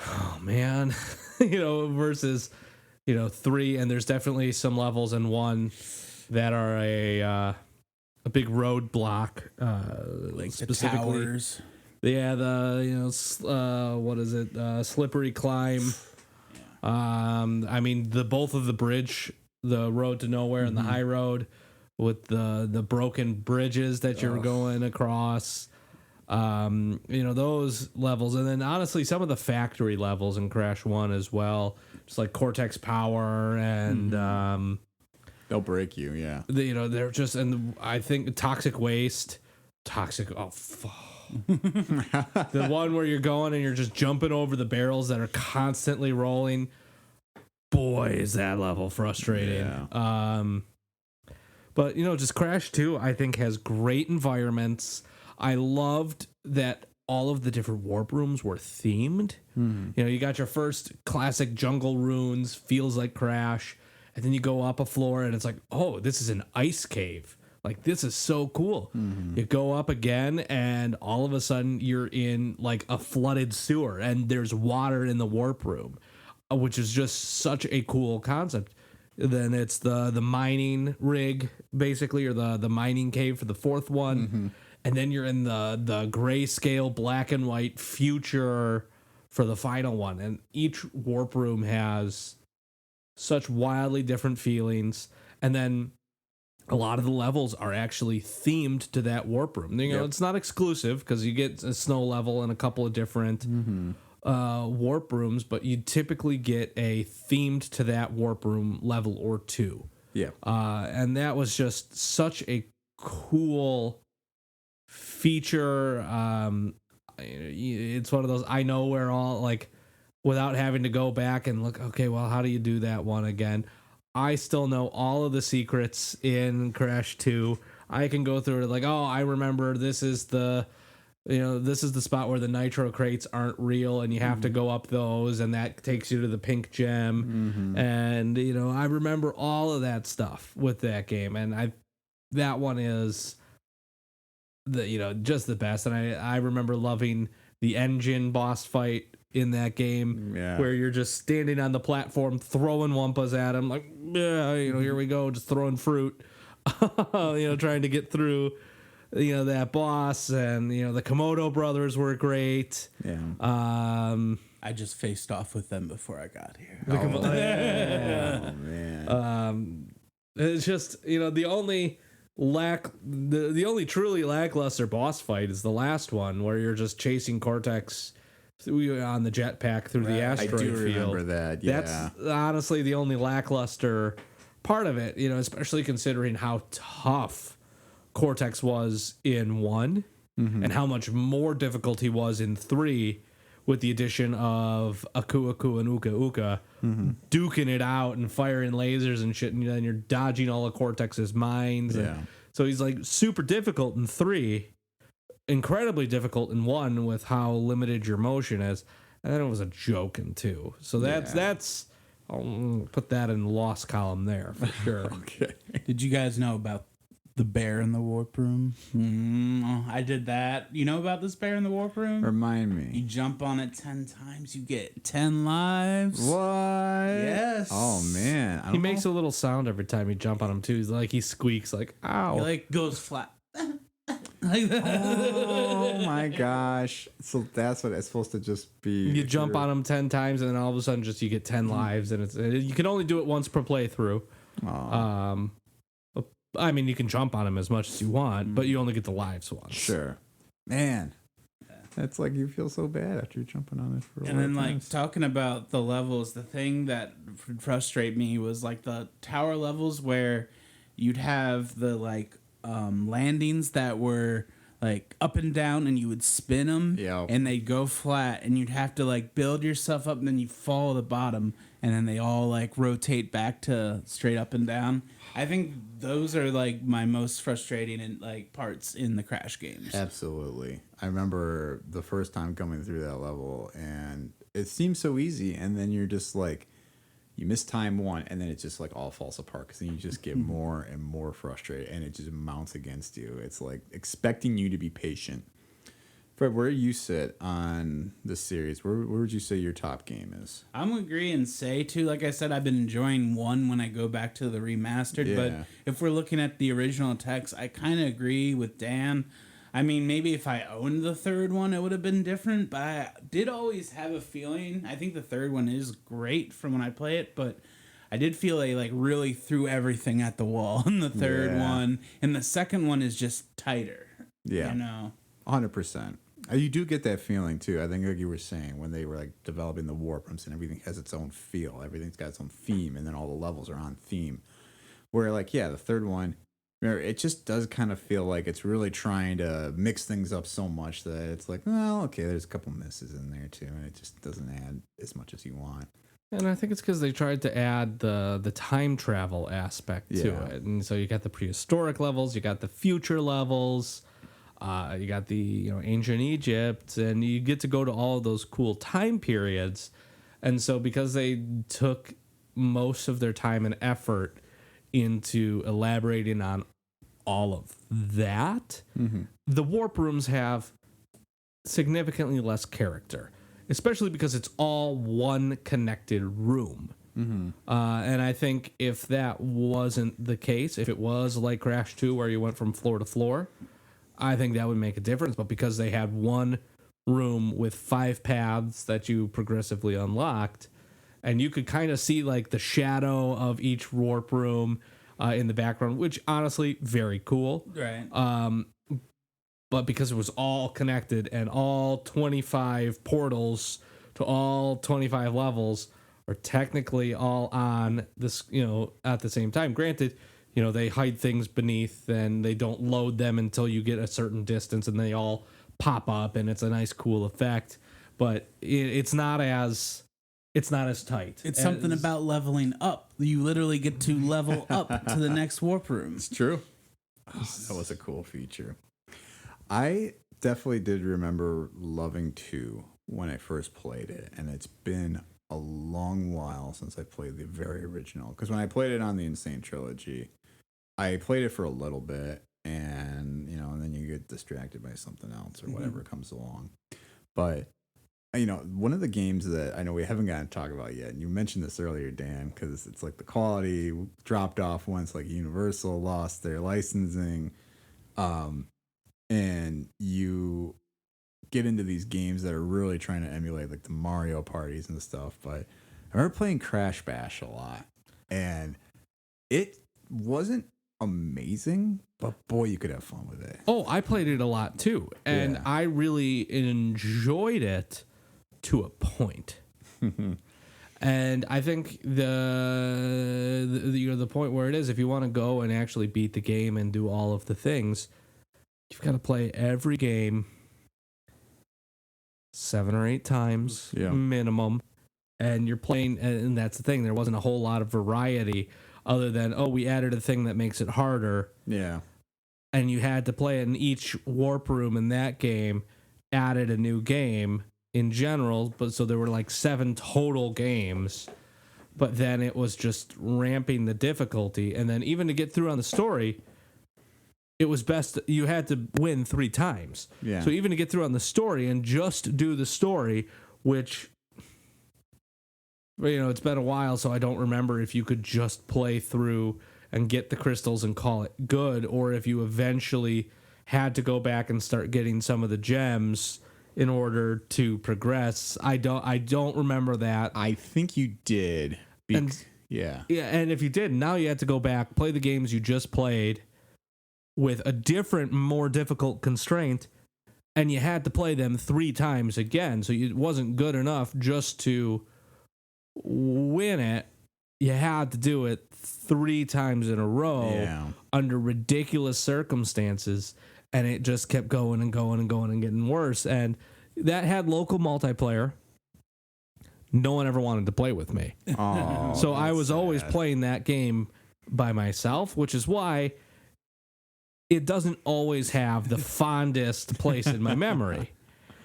oh man, versus 3. And there's definitely some levels in 1 that are a big roadblock, Like the specifically. towers. Yeah, what is it? Slippery climb. I mean, both of the bridge, the road to nowhere and the high road, with the broken bridges that you're going across. Those levels, and then honestly, some of the factory levels in Crash 1 as well, just like Cortex Power and They'll break you. Yeah. They're just, and I think Toxic Waste, Oh, fuck. The one where you're going and you're just jumping over the barrels that are constantly rolling. Boy, is that level frustrating. Yeah. But just Crash 2, I think, has great environments. I loved that all of the different warp rooms were themed. You got your first classic jungle ruins, feels like Crash, and then you go up a floor and it's like, oh, this is an ice cave. Like, this is so cool. You go up again, and all of a sudden you're in like a flooded sewer, and there's water in the warp room, which is just such a cool concept. Then it's the mining rig, basically, or the mining cave for the fourth one. And then you're in the grayscale black and white future for the final one. And each warp room has such wildly different feelings. And then a lot of the levels are actually themed to that warp room. It's not exclusive because you get a snow level and a couple of different warp rooms, but you typically get a themed to that warp room level or 2. Yeah. And that was just such a cool feature. It's one of those, I know where all, like, without having to go back and look, okay, well, how do you do that one again? I still know all of the secrets in Crash 2. I can go through it like, oh, I remember this is the spot where the nitro crates aren't real and you have to go up those, and that takes you to the pink gem. And, I remember all of that stuff with that game. And that one is just the best. And I remember loving the engine boss fight in that game, where you're just standing on the platform throwing wumpas at him, like, here we go, just throwing fruit, trying to get through, that boss. And the Komodo brothers were great. I just faced off with them before I got here. Man. It's just the only the only truly lackluster boss fight is the last one, where you're just chasing Cortex on the jetpack through the asteroid field. I do remember that. Yeah. That's honestly the only lackluster part of it, especially considering how tough Cortex was in 1 and how much more difficult he was in 3, with the addition of Aku Aku and Uka Uka duking it out and firing lasers and shit, and then you're dodging all of Cortex's mines. And so he's like super difficult in 3, incredibly difficult in 1 with how limited your motion is, and then it was a joke in 2. So that's I'll put that in the lost column there for sure. Okay. Did you guys know about the bear in the warp room? I did that. You know about this bear in the warp room? Remind You me. jump on it 10 times, you get 10 lives. What? Yes. Oh man. He makes a little sound every time you jump on him too. He's like he squeaks like ow. He like goes flat. Like that. Oh my gosh. So that's what it's supposed to just be. You jump on him 10 times and then all of a sudden just you get 10 lives and you can only do it once per playthrough. Oh. I mean you can jump on him as much as you want, but you only get the lives once. Sure. Man. That's like you feel so bad after you're jumping on it for a And while. then, like, talking about the levels, the thing that would frustrate me was, like, the tower levels where you'd have the, like, landings that were, like, up and down and you would spin them. Yeah. And they'd go flat and you'd have to, like, build yourself up and then you fall to the bottom and then they all, like, rotate back to straight up and down. I think those are, like, my most frustrating and like parts in the Crash games. Absolutely. I remember the first time coming through that level and it seems so easy and then you're just like you miss time one and then it just like all falls apart because then you just get more and more frustrated and it just mounts against you. It's like expecting you to be patient. Fred, where you sit on the series, where would you say your top game is? I'm gonna agree and say too. Like I said, I've been enjoying one when I go back to the remastered. Yeah. But if we're looking at the original text, I kind of agree with Dan. I mean, maybe if I owned the third one, it would have been different. But I did always have a feeling. I think the third one is great from when I play it, but I did feel they like really threw everything at the wall in the third Yeah. one, and the second one is just tighter. Yeah. You know. 100%. You do get that feeling too. I think, like you were saying, when they were like developing the warp rooms and everything has its own feel, everything's got its own theme, and then all the levels are on theme. Where, like, yeah, the third one, it just does kind of feel like it's really trying to mix things up so much that it's like, well, okay, there's a couple misses in there too, and it just doesn't add as much as you want. And I think it's because they tried to add the time travel aspect to Yeah. it. And so you got the prehistoric levels, you got the future levels, you got the ancient Egypt, and you get to go to all of those cool time periods. And so because they took most of their time and effort into elaborating on all of that, the warp rooms have significantly less character, especially because it's all one connected room. And I think if that wasn't the case, if it was like Crash 2 where you went from floor to floor, I think that would make a difference. But because they had one room with 5 paths that you progressively unlocked, and you could kind of see like the shadow of each warp room in the background, which honestly, very cool. Right. But because it was all connected and all 25 portals to all 25 levels are technically all on this, at the same time. Granted, they hide things beneath and they don't load them until you get a certain distance and they all pop up and it's a nice, cool effect. But it's not as tight. It's something about leveling up. You literally get to level up to the next warp room. It's true. Oh, that was a cool feature. I definitely did remember loving 2 when I first played it, and it's been a long while since I played the very original. Because when I played it on the Insane Trilogy, I played it for a little bit, and and then you get distracted by something else or whatever comes along. But one of the games that I know we haven't gotten to talk about yet, and you mentioned this earlier, Dan, because it's like the quality dropped off once like Universal lost their licensing, and you get into these games that are really trying to emulate like the Mario parties and stuff. But I remember playing Crash Bash a lot, and it wasn't amazing, but boy, you could have fun with it. Oh, I played it a lot too, and Yeah. I really enjoyed it to a point. And I think the point where it is, if you want to go and actually beat the game and do all of the things, you've got to play every game 7 or 8 times minimum. And you're playing, and that's the thing. There wasn't a whole lot of variety other than, we added a thing that makes it harder. Yeah. And you had to play it in each warp room in that game, added a new game in general. But so there were like 7 total games but then it was just ramping the difficulty. And then even to get through on the story, it was best you had to win 3 times. Yeah. So even to get through on the story and just do the story, which, it's been a while, so I don't remember if you could just play through and get the crystals and call it good, or if you eventually had to go back and start getting some of the gems in order to progress. I don't remember that. I think you did. Yeah. Yeah, and if you did, now you had to go back, play the games you just played with a different, more difficult constraint, and you had to play them 3 times again. So it wasn't good enough just to win it. You had to do it 3 times in a row under ridiculous circumstances, and it just kept going and going and going and getting worse. And that had local multiplayer. No one ever wanted to play with me. Oh, so I was always playing that game by myself, which is why it doesn't always have the fondest place in my memory.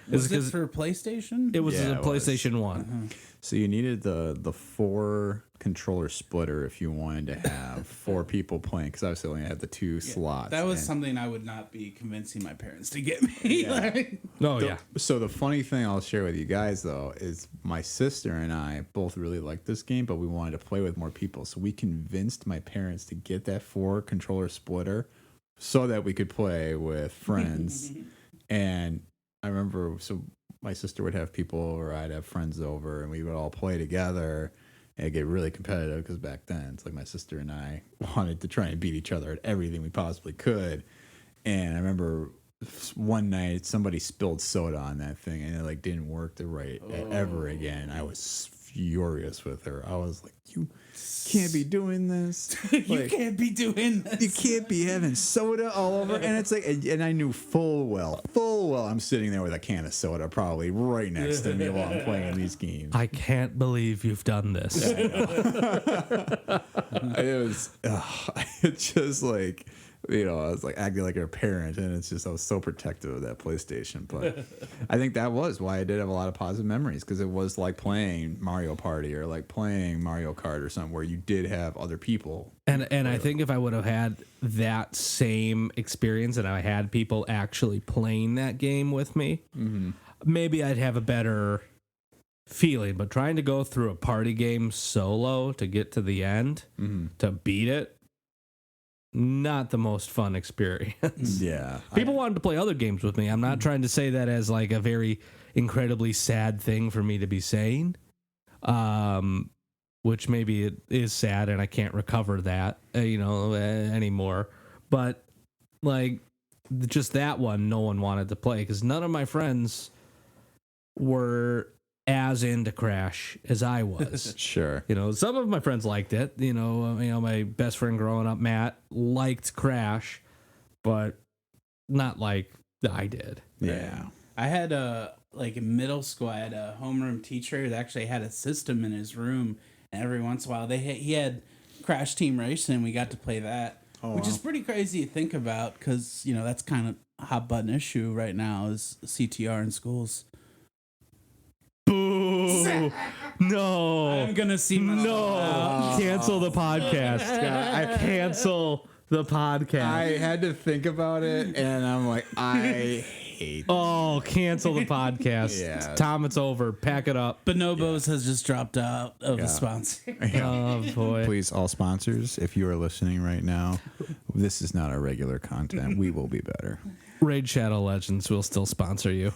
Was it for PlayStation? It was a PlayStation 1. Uh-huh. So you needed the 4 controller splitter if you wanted to have 4 people playing, because obviously only had the 2 slots. That was something I would not be convincing my parents to get me. So the funny thing I'll share with you guys, though, is my sister and I both really liked this game, but we wanted to play with more people. So we convinced my parents to get that 4 controller splitter so that we could play with friends. And I remember, so my sister would have people, or I'd have friends over, and we would all play together and get really competitive, because back then it's like my sister and I wanted to try and beat each other at everything we possibly could. And I remember one night somebody spilled soda on that thing, and it like didn't work ever again. I was furious with her. I was like, you can't be doing this. You can't be doing this. You can't be having soda all over. And it's like, and I knew full well, I'm sitting there with a can of soda probably right next to me while I'm playing these games. I can't believe you've done this. It's just like, I was like acting like a parent, and it's just, I was so protective of that PlayStation. But I think that was why I did have a lot of positive memories, because it was like playing Mario Party or like playing Mario Kart or something where you did have other people. And I think if I would have had that same experience and I had people actually playing that game with me, maybe I'd have a better feeling. But trying to go through a party game solo to get to the end, to beat it, not the most fun experience. Yeah. People wanted to play other games with me. I'm not trying to say that as like a very incredibly sad thing for me to be saying, which maybe it is sad and I can't recover that, anymore. But like just that one, no one wanted to play because none of my friends were as into Crash as I was. Sure. Some of my friends liked it. My best friend growing up, Matt, liked Crash, but not like I did. Yeah. I had in middle school, I had a homeroom teacher that actually had a system in his room, and every once in a while he had Crash Team Racing, and we got to play that, which is pretty crazy to think about because that's kind of a hot button issue right now is CTR in schools. Boo! No. I'm gonna see myself out. Cancel the podcast. I cancel the podcast. I had to think about it, and I'm like, I hate. Oh, cancel the podcast. Yeah. Tom, it's over. Pack it up. Bonobos has just dropped out of the sponsor. Oh boy. Please, all sponsors, if you are listening right now, this is not our regular content. We will be better. Raid Shadow Legends will still sponsor you.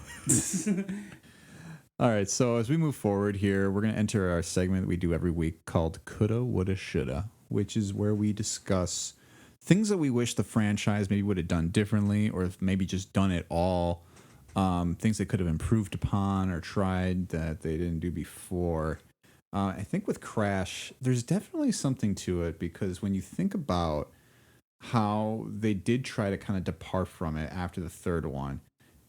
All right, so as we move forward here, we're going to enter our segment that we do every week called Coulda, Woulda, Shoulda, which is where we discuss things that we wish the franchise maybe would have done differently, or maybe just done it all, things they could have improved upon or tried that they didn't do before. I think with Crash, there's definitely something to it, because when you think about how they did try to kind of depart from it after the third one,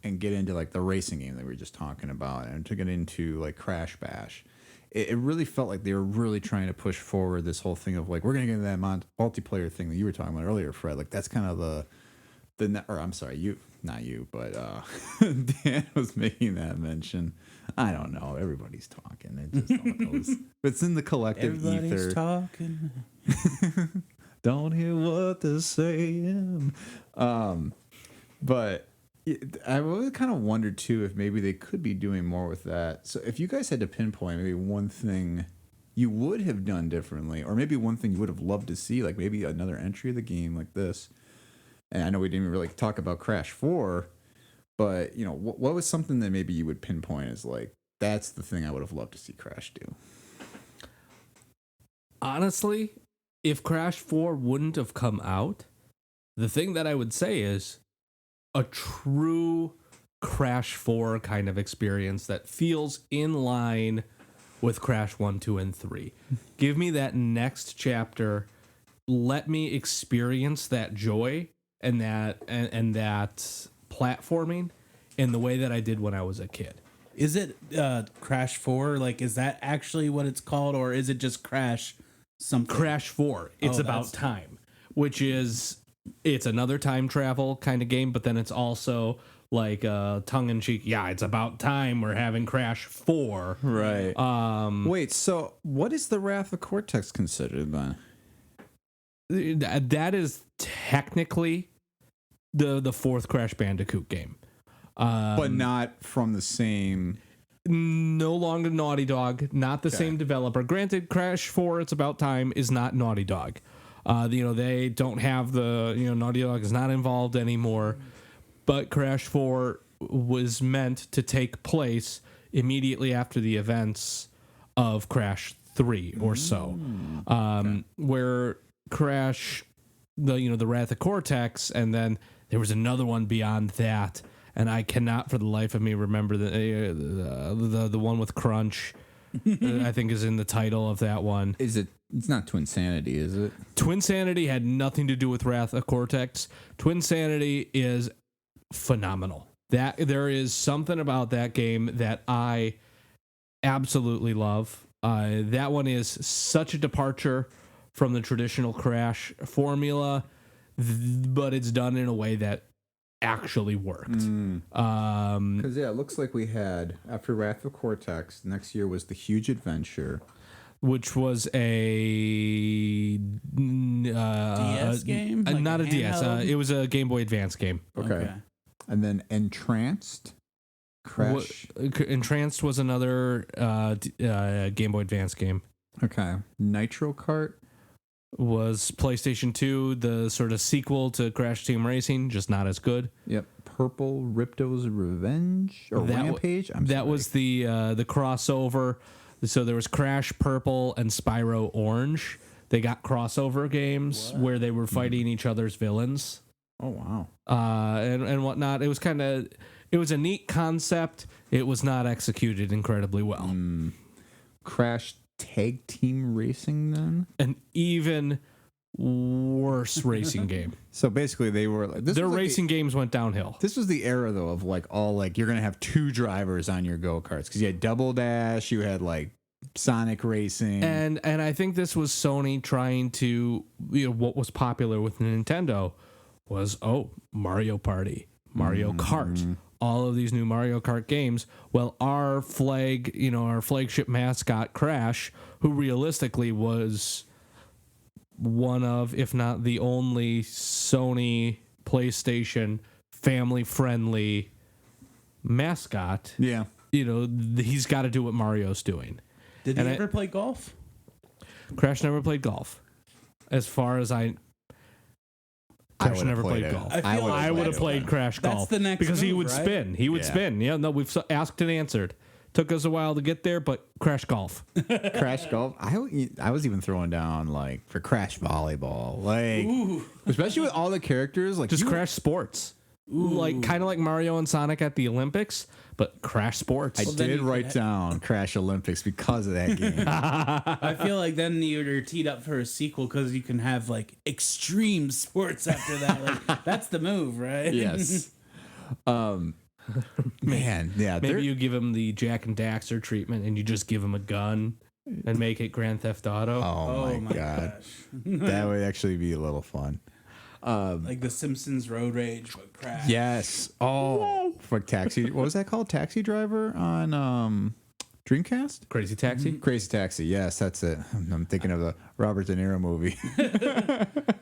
and get into like the racing game that we were just talking about, and to get into like Crash Bash, it really felt like they were really trying to push forward this whole thing of like, we're going to get into that multiplayer thing that you were talking about earlier, Fred. Like that's kind of the or I'm sorry, not you, but Dan was making that mention. I don't know. Everybody's talking. It just all goes. It's in the collective Everybody's ether. talking. Don't hear what they're saying. But I really kind of wondered too if maybe they could be doing more with that. So if you guys had to pinpoint maybe one thing you would have done differently, or maybe one thing you would have loved to see, like maybe another entry of the game like this. And I know we didn't even really talk about Crash 4, but you know, what was something that maybe you would pinpoint as like, that's the thing I would have loved to see Crash do? Honestly, if Crash 4 wouldn't have come out, the thing that I would say is a true Crash 4 kind of experience that feels in line with Crash 1, 2, and 3. Give me that next chapter. Let me experience that joy and that platforming in the way that I did when I was a kid. Is it Crash 4? Like, is that actually what it's called, or is it just Crash something? Crash 4. It's about time, which is it's another time travel kind of game, but then it's also like tongue-in-cheek. Yeah, it's about time we're having Crash 4. Right. Wait, so what is the Wrath of Cortex considered then? That is technically the fourth Crash Bandicoot game. But not from the same... No longer Naughty Dog, not the same developer. Granted, Crash 4, It's About Time, is not Naughty Dog. They don't have Naughty Dog is not involved anymore. But Crash 4 was meant to take place immediately after the events of Crash 3 or so. Where Crash, the Wrath of Cortex, and then there was another one beyond that, and I cannot for the life of me remember the one with Crunch. I think is in the title of that one. Is it? It's not Twinsanity, is it? Twinsanity had nothing to do with Wrath of Cortex. Twinsanity is phenomenal. That there is something about that game that I absolutely love. That one is such a departure from the traditional Crash formula, but it's done in a way that actually worked. Because it looks like we had, after Wrath of Cortex, next year was The Huge Adventure, which was a DS game? Like not a DS. handheld? It was a Game Boy Advance game. Okay. And then Entranced, Crash. Entranced was another Game Boy Advance game. Okay. Nitro Kart was PlayStation 2, the sort of sequel to Crash Team Racing, just not as good. Yep. Purple Ripto's Revenge or Rampage. That was the crossover. So there was Crash Purple and Spyro Orange. They got crossover games where they were fighting each other's villains. Oh wow. And whatnot. It was a neat concept. It was not executed incredibly well. Crash Tag Team Racing then? An even worse racing game. So basically they were like their racing games went downhill. This was the era though of like all like you're gonna have two drivers on your go-karts because you had Double Dash, you had like Sonic Racing, and I think this was Sony trying to what was popular with Nintendo was Mario Party, Mario Kart, all of these new Mario Kart games. Well, our flagship mascot Crash, who realistically was one of, if not the only, Sony PlayStation family-friendly mascot. Yeah. He's got to do what Mario's doing. Did he ever play golf? Crash never played golf. As far as Crash never played golf. I would have played Crash golf. That's the next because he move, would right? spin. He would spin. Yeah, no, we've asked and answered. Took us a while to get there, but Crash golf. Crash golf. I was even throwing down like for Crash volleyball, like especially with all the characters, like just Crash sports, like kind of like Mario and Sonic at the Olympics, but Crash sports. I did write down Crash Olympics because of that game. I feel like then you're teed up for a sequel because you can have like extreme sports after that. Like that's the move, right? Yes. Man, yeah. Maybe you give him the Jak and Daxter treatment, and you just give him a gun and make it Grand Theft Auto. Oh my god, that would actually be a little fun. Like the Simpsons Road Rage, but Crash. Yes. Oh, like Taxi. What was that called? Taxi Driver on Dreamcast? Crazy Taxi. Crazy Taxi. Yes, that's it. I'm thinking of the Robert De Niro movie.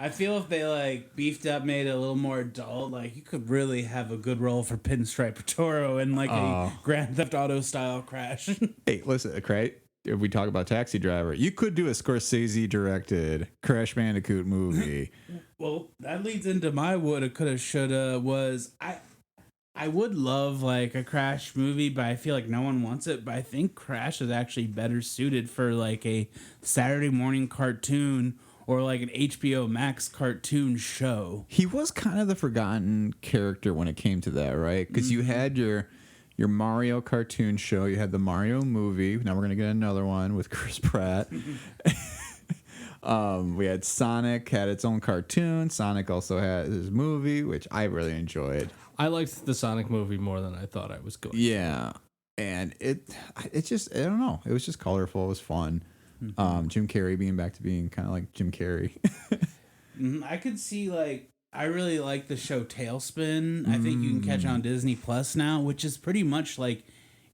I feel if they like beefed up, made it a little more adult, like you could really have a good role for Pinstripe Toro in like a Grand Theft Auto style Crash. Hey, listen, Craig. If we talk about Taxi Driver, you could do a Scorsese directed Crash Bandicoot movie. Well, that leads into my woulda, coulda, shoulda. Was I would love like a Crash movie, but I feel like no one wants it. But I think Crash is actually better suited for like a Saturday morning cartoon or like an HBO Max cartoon show. He was kind of the forgotten character when it came to that, right? Because you had your Mario cartoon show, you had the Mario movie. Now we're gonna get another one with Chris Pratt. We had Sonic had its own cartoon. Sonic also had his movie, which I really enjoyed. I liked the Sonic movie more than I thought I was going. Yeah, and it just, I don't know, it was just colorful. It was fun. Jim Carrey being back to being kind of like Jim Carrey. I could see like I really like the show Tailspin. I think you can catch on Disney Plus now, which is pretty much like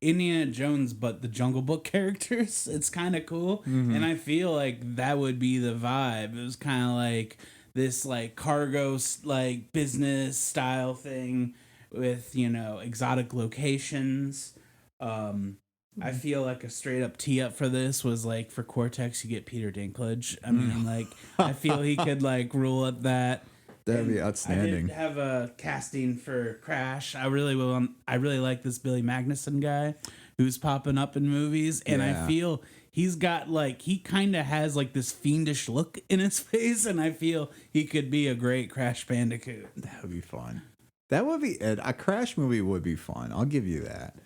Indiana Jones but the Jungle Book characters. It's kind of cool, and I feel like that would be the vibe. It was kind of like this like cargo like business style thing with, you know, exotic locations. I feel like a straight up tee up for this was like for Cortex you get Peter Dinklage. I mean like I feel he could like rule at that. That'd be outstanding. I did have a casting for Crash. I really like this Billy Magnuson guy who's popping up in movies, and I feel he's got like he kind of has like this fiendish look in his face, and I feel he could be a great Crash Bandicoot. That would be fun. That would be a Crash movie would be fun. I'll give you that.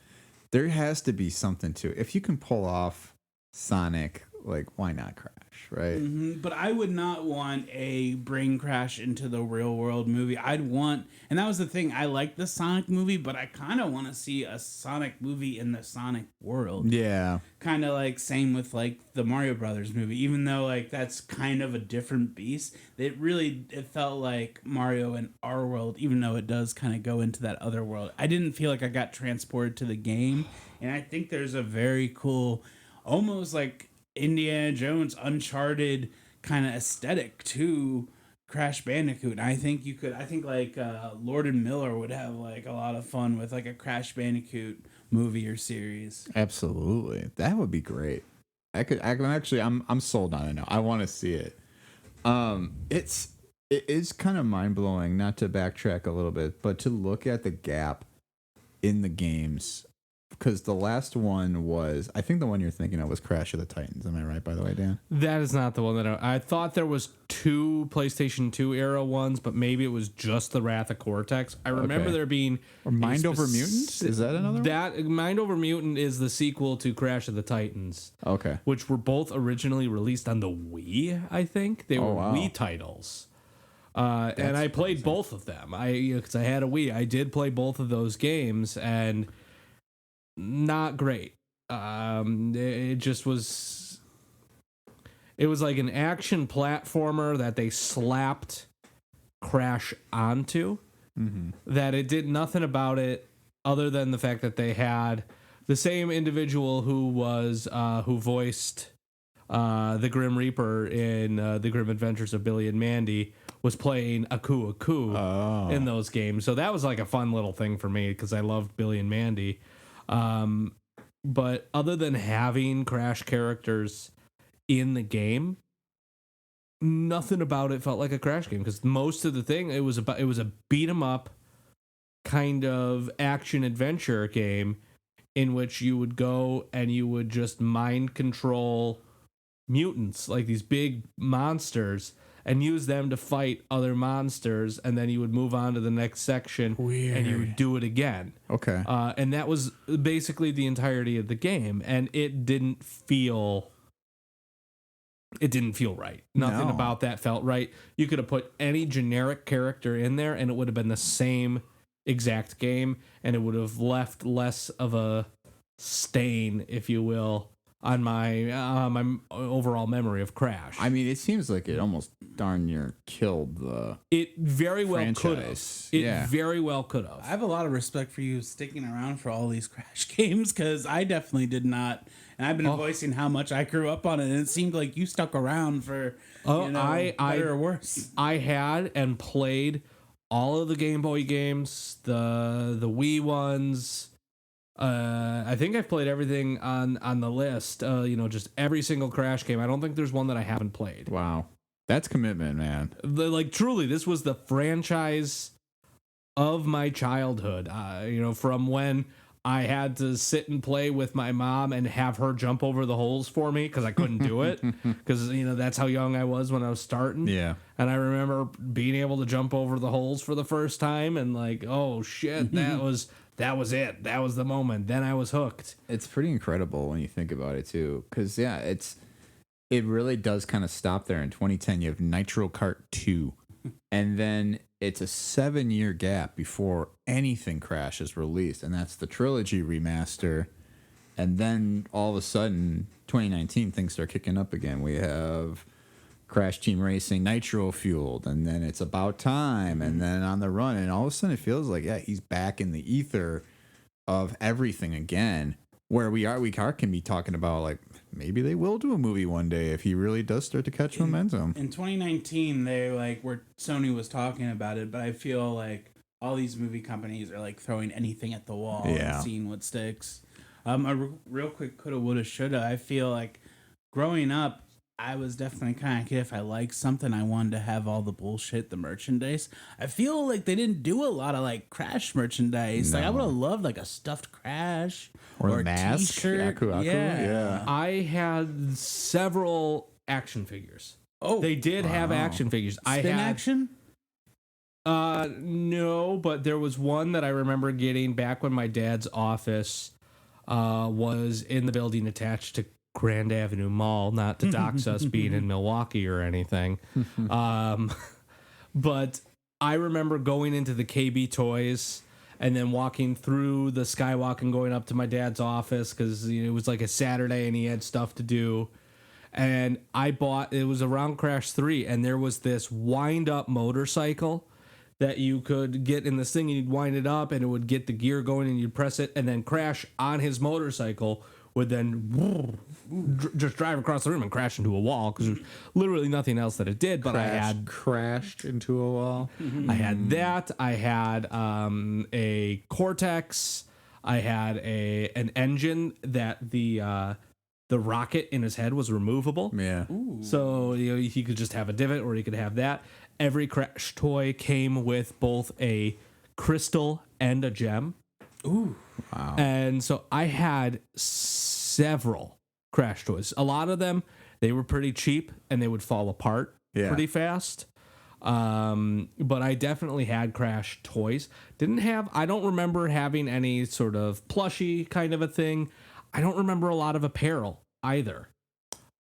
There has to be something to it. If you can pull off Sonic, like why not Crash, right? But I would not want a bring Crash into the real world movie. I'd want, and that was the thing. I like the Sonic movie, but I kind of want to see a Sonic movie in the Sonic world. Yeah, kind of like same with like the Mario Brothers movie. Even though like that's kind of a different beast, it felt like Mario in our world. Even though it does kind of go into that other world, I didn't feel like I got transported to the game. And I think there's a very cool, almost like Indiana Jones Uncharted kind of aesthetic to Crash Bandicoot. And I think like Lord and Miller would have like a lot of fun with like a Crash Bandicoot movie or series. absolutely. That would be great. I can actually I'm sold on it now. I want to see it. It is kind of mind blowing, not to backtrack a little bit, but to look at the gap in the games. Because the last one was, I think the one you're thinking of was Crash of the Titans. Am I right, by the way, Dan? That is not the one that I thought there was 2 PlayStation 2 era ones, but maybe it was just the Wrath of Cortex. I remember there being or Mind Over Mutant. Is that another one? That Mind Over Mutant is the sequel to Crash of the Titans. Okay. Which were both originally released on the Wii. I think they were Wii titles. And I played both of them. Because I had a Wii, I did play both of those games, and not great. It just was. It was like an action platformer that they slapped Crash onto. That it did nothing about it other than the fact that they had the same individual who voiced the Grim Reaper in The Grim Adventures of Billy and Mandy was playing Aku in those games. So that was like a fun little thing for me because I loved Billy and Mandy. But other than having Crash characters in the game, nothing about it felt like a Crash game, because most of the thing it was a beat 'em up kind of action adventure game in which you would go and you would just mind control mutants, like these big monsters, and use them to fight other monsters, and then you would move on to the next section. Weird. And you would do it again. Okay. And that was basically the entirety of the game, and it didn't feel right. Nothing about that felt right. You could have put any generic character in there and it would have been the same exact game, and it would have left less of a stain, if you will, on my overall memory of Crash. I mean, it seems like it almost darn near killed the It very well could have. franchise. It very well could I have. have a lot of respect for you sticking around for all these Crash games because I definitely did not. And I've been voicing how much I grew up on it, and it seemed like you stuck around for better or worse. I had and played all of the Game Boy games, the Wii ones. I think I've played everything on the list. Just every single Crash game. I don't think there's one that I haven't played. Wow. That's commitment, man. Truly, this was the franchise of my childhood. From when I had to sit and play with my mom and have her jump over the holes for me because I couldn't do it because that's how young I was when I was starting. Yeah. And I remember being able to jump over the holes for the first time and like, oh shit, that was it. That was the moment. Then I was hooked. It's pretty incredible when you think about it too, because it really does kind of stop there. In 2010, you have Nitro Kart 2, and then it's a 7-year gap before anything Crash is released, and that's the trilogy remaster. And then all of a sudden, 2019, things start kicking up again. We have Crash Team Racing Nitro Fueled, and then it's About Time, and then On the Run, and all of a sudden it feels like he's back in the ether of everything again. Where we can be talking about like maybe they will do a movie one day if he really does start to catch momentum. In 2019, they where Sony was talking about it, but I feel like all these movie companies are like throwing anything at the wall and seeing what sticks. A real quick coulda, woulda, shoulda. I feel like growing up, I was definitely kind of kid. If I liked something, I wanted to have all the bullshit, the merchandise. I feel like they didn't do a lot of like Crash merchandise. No. Like I would have loved like a stuffed Crash Or a mask, T-shirt. Aku Aku, yeah. I had several action figures. Oh, They did have action figures. I spin had action. No, but there was one that I remember getting back when my dad's office was in the building attached to Grand Avenue Mall, not to dox us being in Milwaukee or anything. But I remember going into the KB Toys and then walking through the skywalk and going up to my dad's office because it was like a Saturday and he had stuff to do. And it was around Crash 3, and there was this wind-up motorcycle that you could get in this thing, and you'd wind it up, and it would get the gear going, and you'd press it, and then Crash on his motorcycle would then just drive across the room and crash into a wall because there's literally nothing else that it did. But I had crashed into a wall. I had that. I had a Cortex. I had an engine that the rocket in his head was removable. Yeah. Ooh. So he could just have a divot, or he could have that. Every Crash toy came with both a crystal and a gem. Ooh. Wow. And so I had several Crash toys. A lot of them, they were pretty cheap and they would fall apart pretty fast. But I definitely had Crash toys. I don't remember having any sort of plushie kind of a thing. I don't remember a lot of apparel either.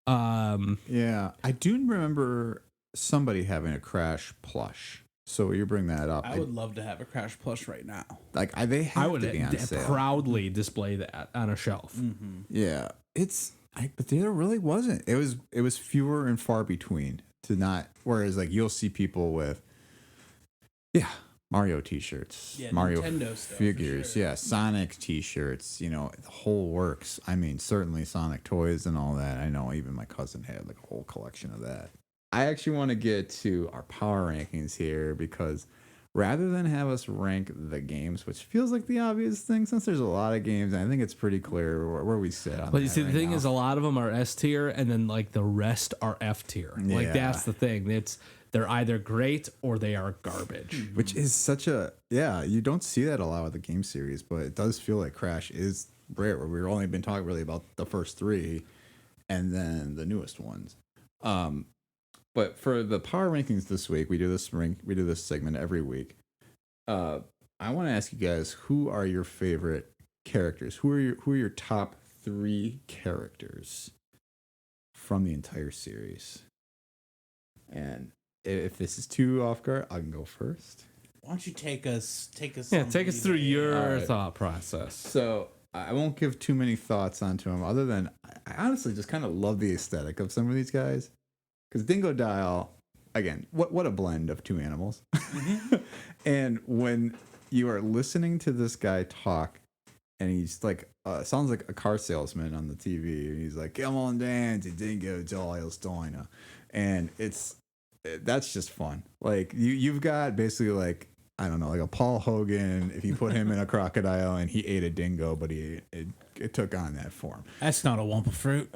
Yeah. I do remember somebody having a Crash plush. So you bring that up. I would love to have a Crash plush right now. They have I would to be on sale. proudly display that on a shelf. Mm-hmm. Yeah, but there really wasn't. It was fewer and far between to not. Whereas like you'll see people with, Mario T-shirts, Mario Nintendo stuff, figures, for sure. Sonic T-shirts, the whole works. I mean, certainly Sonic toys and all that. I know even my cousin had like a whole collection of that. I actually want to get to our power rankings here because rather than have us rank the games, which feels like the obvious thing since there's a lot of games, I think it's pretty clear where we sit on But you that see, the right thing now. is, a lot of them are S tier, and then like the rest are F tier. Like Yeah. that's the thing. They're either great or they are garbage. Which is such a you don't see that a lot with the game series, but it does feel like Crash is rare. Where we've only been talking really about the first three, and then the newest ones. But for the power rankings this week, we do this segment every week. I want to ask you guys, who are your favorite characters? Who are your top 3 characters from the entire series? And if this is too off guard, I can go first. Why don't you take us? Yeah, take us through your All right. thought process. So I won't give too many thoughts onto them, other than I honestly just kind of love the aesthetic of some of these guys. Because Dingo Dial, again, what a blend of two animals. And when you are listening to this guy talk, and he's like, sounds like a car salesman on the TV, and he's like, "Come on down to Dingo Dial's Diner," and that's just fun. Like you've got basically like, I don't know, like a Paul Hogan if you put him in a crocodile and he ate a dingo, but it took on that form. That's not a lump of fruit.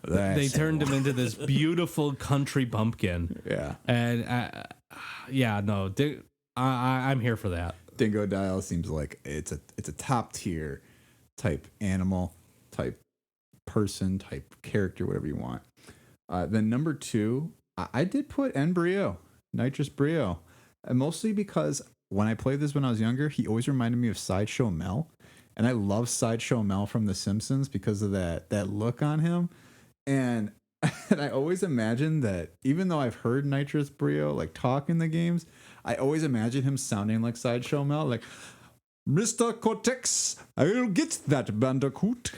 They turned him into this beautiful country bumpkin. Yeah, and I'm here for that. Dingo Dial seems like it's a top tier type animal, type person, type character, whatever you want. Then number 2, I did put Brio, Nitrous Brio, and mostly because when I played this when I was younger, he always reminded me of Sideshow Mel, and I love Sideshow Mel from The Simpsons because of that look on him, and I always imagine that even though I've heard Nitrous Brio like talk in the games, I always imagine him sounding like Sideshow Mel, like, "Mr. Cortex, I will get that Bandicoot."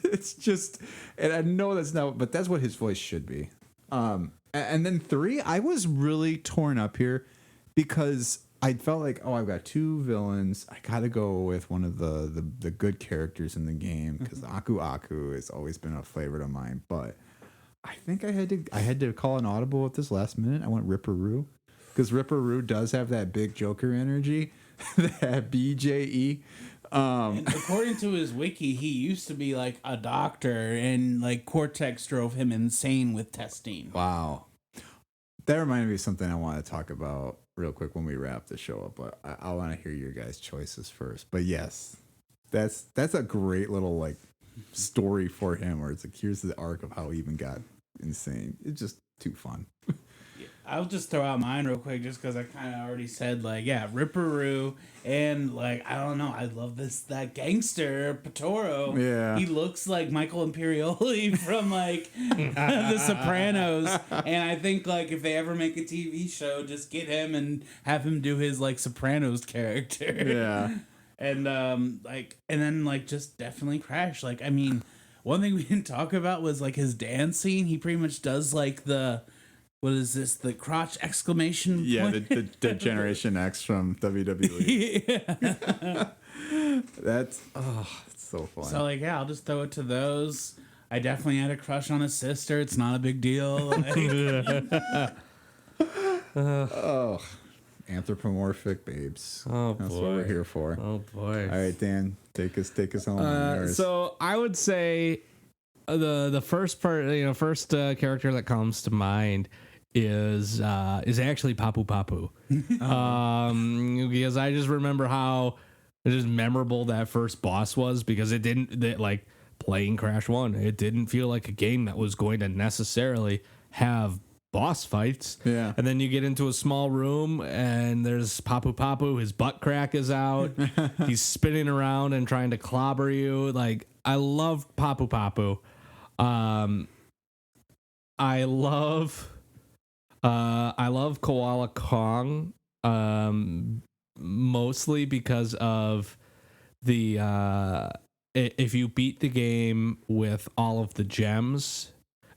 It's just, and I know that's not, but that's what his voice should be. And then 3, I was really torn up here because I felt like, I've got 2 villains. I got to go with one of the good characters in the game because Aku Aku has always been a favorite of mine. But I think I had to call an audible at this last minute. I went Ripperoo because Ripperoo does have that big Joker energy, that BJE. And according to his wiki, he used to be like a doctor, and like Cortex drove him insane with testing. Wow. That reminded me of something I want to talk about real quick when we wrap the show up, but I want to hear your guys' choices first. But yes, that's a great little like story for him, where it's like, here's the arc of how he even got insane. It's just too fun. I'll just throw out mine real quick just because I kind of already said, like, yeah, Ripperoo, and, like, I don't know, I love that gangster, Patoro. Yeah. He looks like Michael Imperioli from, like, The Sopranos, and I think, like, if they ever make a TV show, just get him and have him do his, like, Sopranos character. Yeah. And, and then, like, just definitely Crash. Like, I mean, one thing we didn't talk about was, like, his dance scene. He pretty much does, like, what is this? The crotch exclamation point? Yeah, the Generation X from WWE. Yeah. That's it's so fun. So, like, yeah, I'll just throw it to those. I definitely had a crush on his sister. It's not a big deal. Anthropomorphic babes. Oh, that's boy. what we're here for. Oh boy! All right, Dan, take us home. So I would say the first part, first character that comes to mind is actually Papu Papu, because I just remember how just memorable that first boss was, because like playing Crash 1, it didn't feel like a game that was going to necessarily have boss fights. Yeah. And then you get into a small room and there's Papu Papu, his butt crack is out. He's spinning around and trying to clobber you. Like, I love Papu Papu. I love Koala Kong, mostly because of the if you beat the game with all of the gems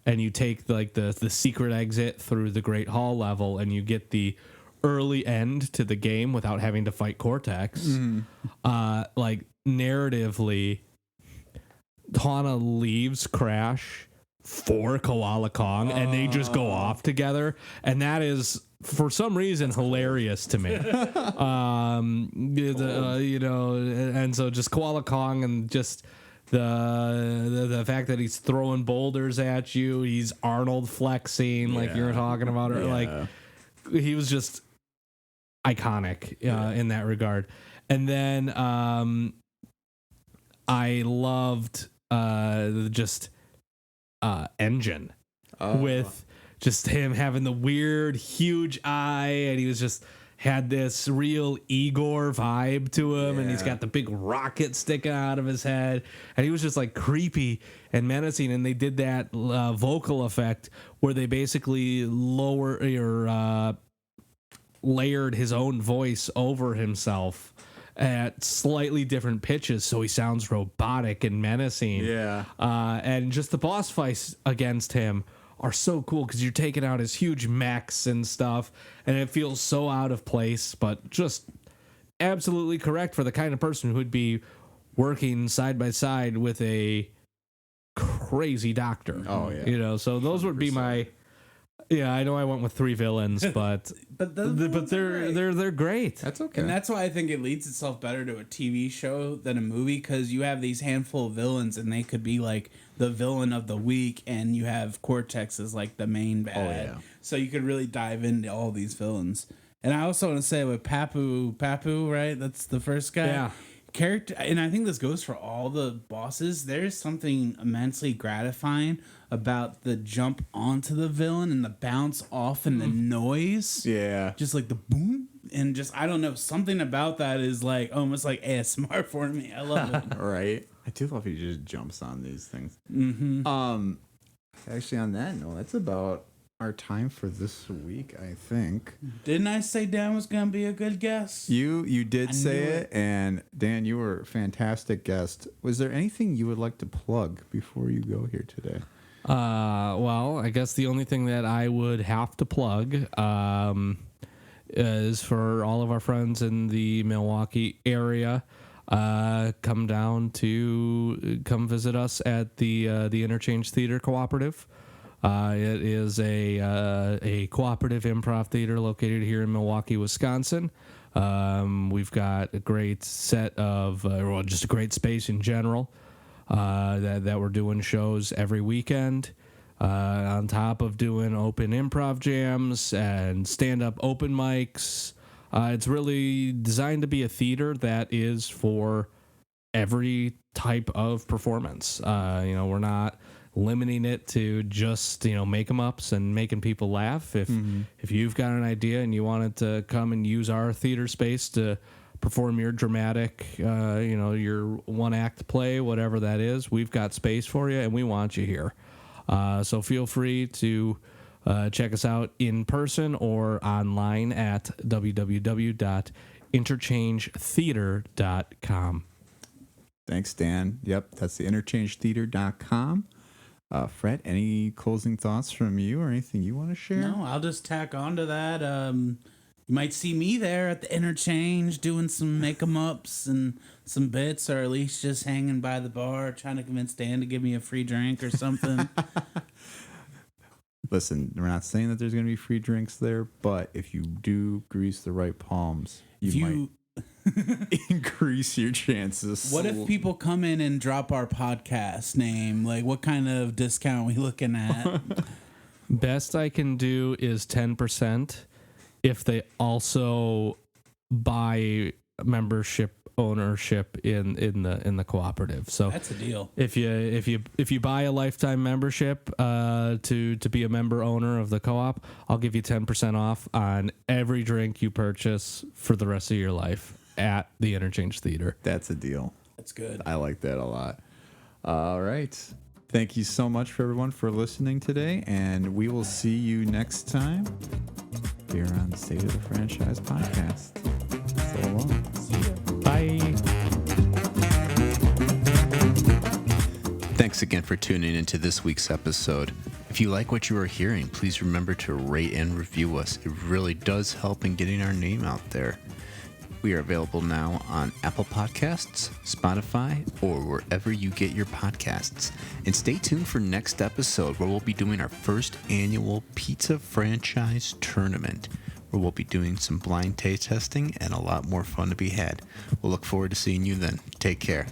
and you take like the secret exit through the Great Hall level and you get the early end to the game without having to fight Cortex, like narratively, Tawna leaves Crash for Koala Kong and they just go off together, and that is for some reason hilarious to me. And so just Koala Kong and just the fact that he's throwing boulders at you, he's Arnold flexing like you were talking about, or like he was just iconic in that regard. And then I loved just Engine with just him having the weird huge eye, and he was just had this real Igor vibe to him, and he's got the big rocket sticking out of his head, and he was just like creepy and menacing. And they did that vocal effect where they basically layered his own voice over himself at slightly different pitches, so he sounds robotic and menacing. And just the boss fights against him are so cool because you're taking out his huge mechs and stuff, and it feels so out of place, but just absolutely correct for the kind of person who would be working side by side with a crazy doctor. Oh, yeah. You know, so those would be my. Yeah, I know I went with 3 villains, but they're great. That's okay. And that's why I think it leads itself better to a TV show than a movie, because you have these handful of villains and they could be like the villain of the week, and you have Cortex as like the main bad. yeah. So you could really dive into all these villains. And I also want to say with Papu, right? That's the first guy. Yeah. Character, and I think this goes for all the bosses. There's something immensely gratifying about the jump onto the villain and the bounce off and the noise. Yeah. Just like the boom, and just, I don't know, something about that is like almost like ASMR for me. I love it. Right. I do love he just jumps on these things. Mm-hmm. Actually, on that note, that's about our time for this week, I think. Didn't I say Dan was gonna be a good guest? You did say knew it, and Dan, you were a fantastic guest. Was there anything you would like to plug before you go here today? Well, I guess the only thing that I would have to plug is for all of our friends in the Milwaukee area. Come visit us at the Interchange Theater Cooperative. It is a cooperative improv theater located here in Milwaukee, Wisconsin. We've got a great set of, just a great space in general, that we're doing shows every weekend. On top of doing open improv jams and stand-up open mics. It's really designed to be a theater that is for every type of performance. We're not limiting it to just, make 'em ups and making people laugh. If you've got an idea and you wanted to come and use our theater space to perform your dramatic, your one act play, whatever that is, we've got space for you and we want you here. So feel free to check us out in person or online at www.interchangetheater.com. Thanks, Dan. Yep, that's the interchangetheater.com. Fred, any closing thoughts from you or anything you want to share? No, I'll just tack on to that. You might see me there at the Interchange doing some make-em-ups and some bits, or at least just hanging by the bar trying to convince Dan to give me a free drink or something. Listen, we're not saying that there's going to be free drinks there, but if you do grease the right palms, you might increase your chances. What if people come in and drop our podcast name? Like, what kind of discount are we looking at? Best I can do is 10% if they also buy membership ownership in the cooperative. So that's a deal. If you buy a lifetime membership to be a member owner of the co-op, I'll give you 10% off on every drink you purchase for the rest of your life at the Interchange Theater. That's a deal. That's good. I like that a lot. All right. Thank you so much for everyone for listening today, and we will see you next time here on the State of the Franchise podcast. So long. See ya. Bye. Thanks again for tuning into this week's episode. If you like what you are hearing, please remember to rate and review us. It really does help in getting our name out there. We are available now on Apple Podcasts, Spotify, or wherever you get your podcasts. And stay tuned for next episode, where we'll be doing our first annual pizza franchise tournament, where we'll be doing some blind taste testing and a lot more fun to be had. We'll look forward to seeing you then. Take care.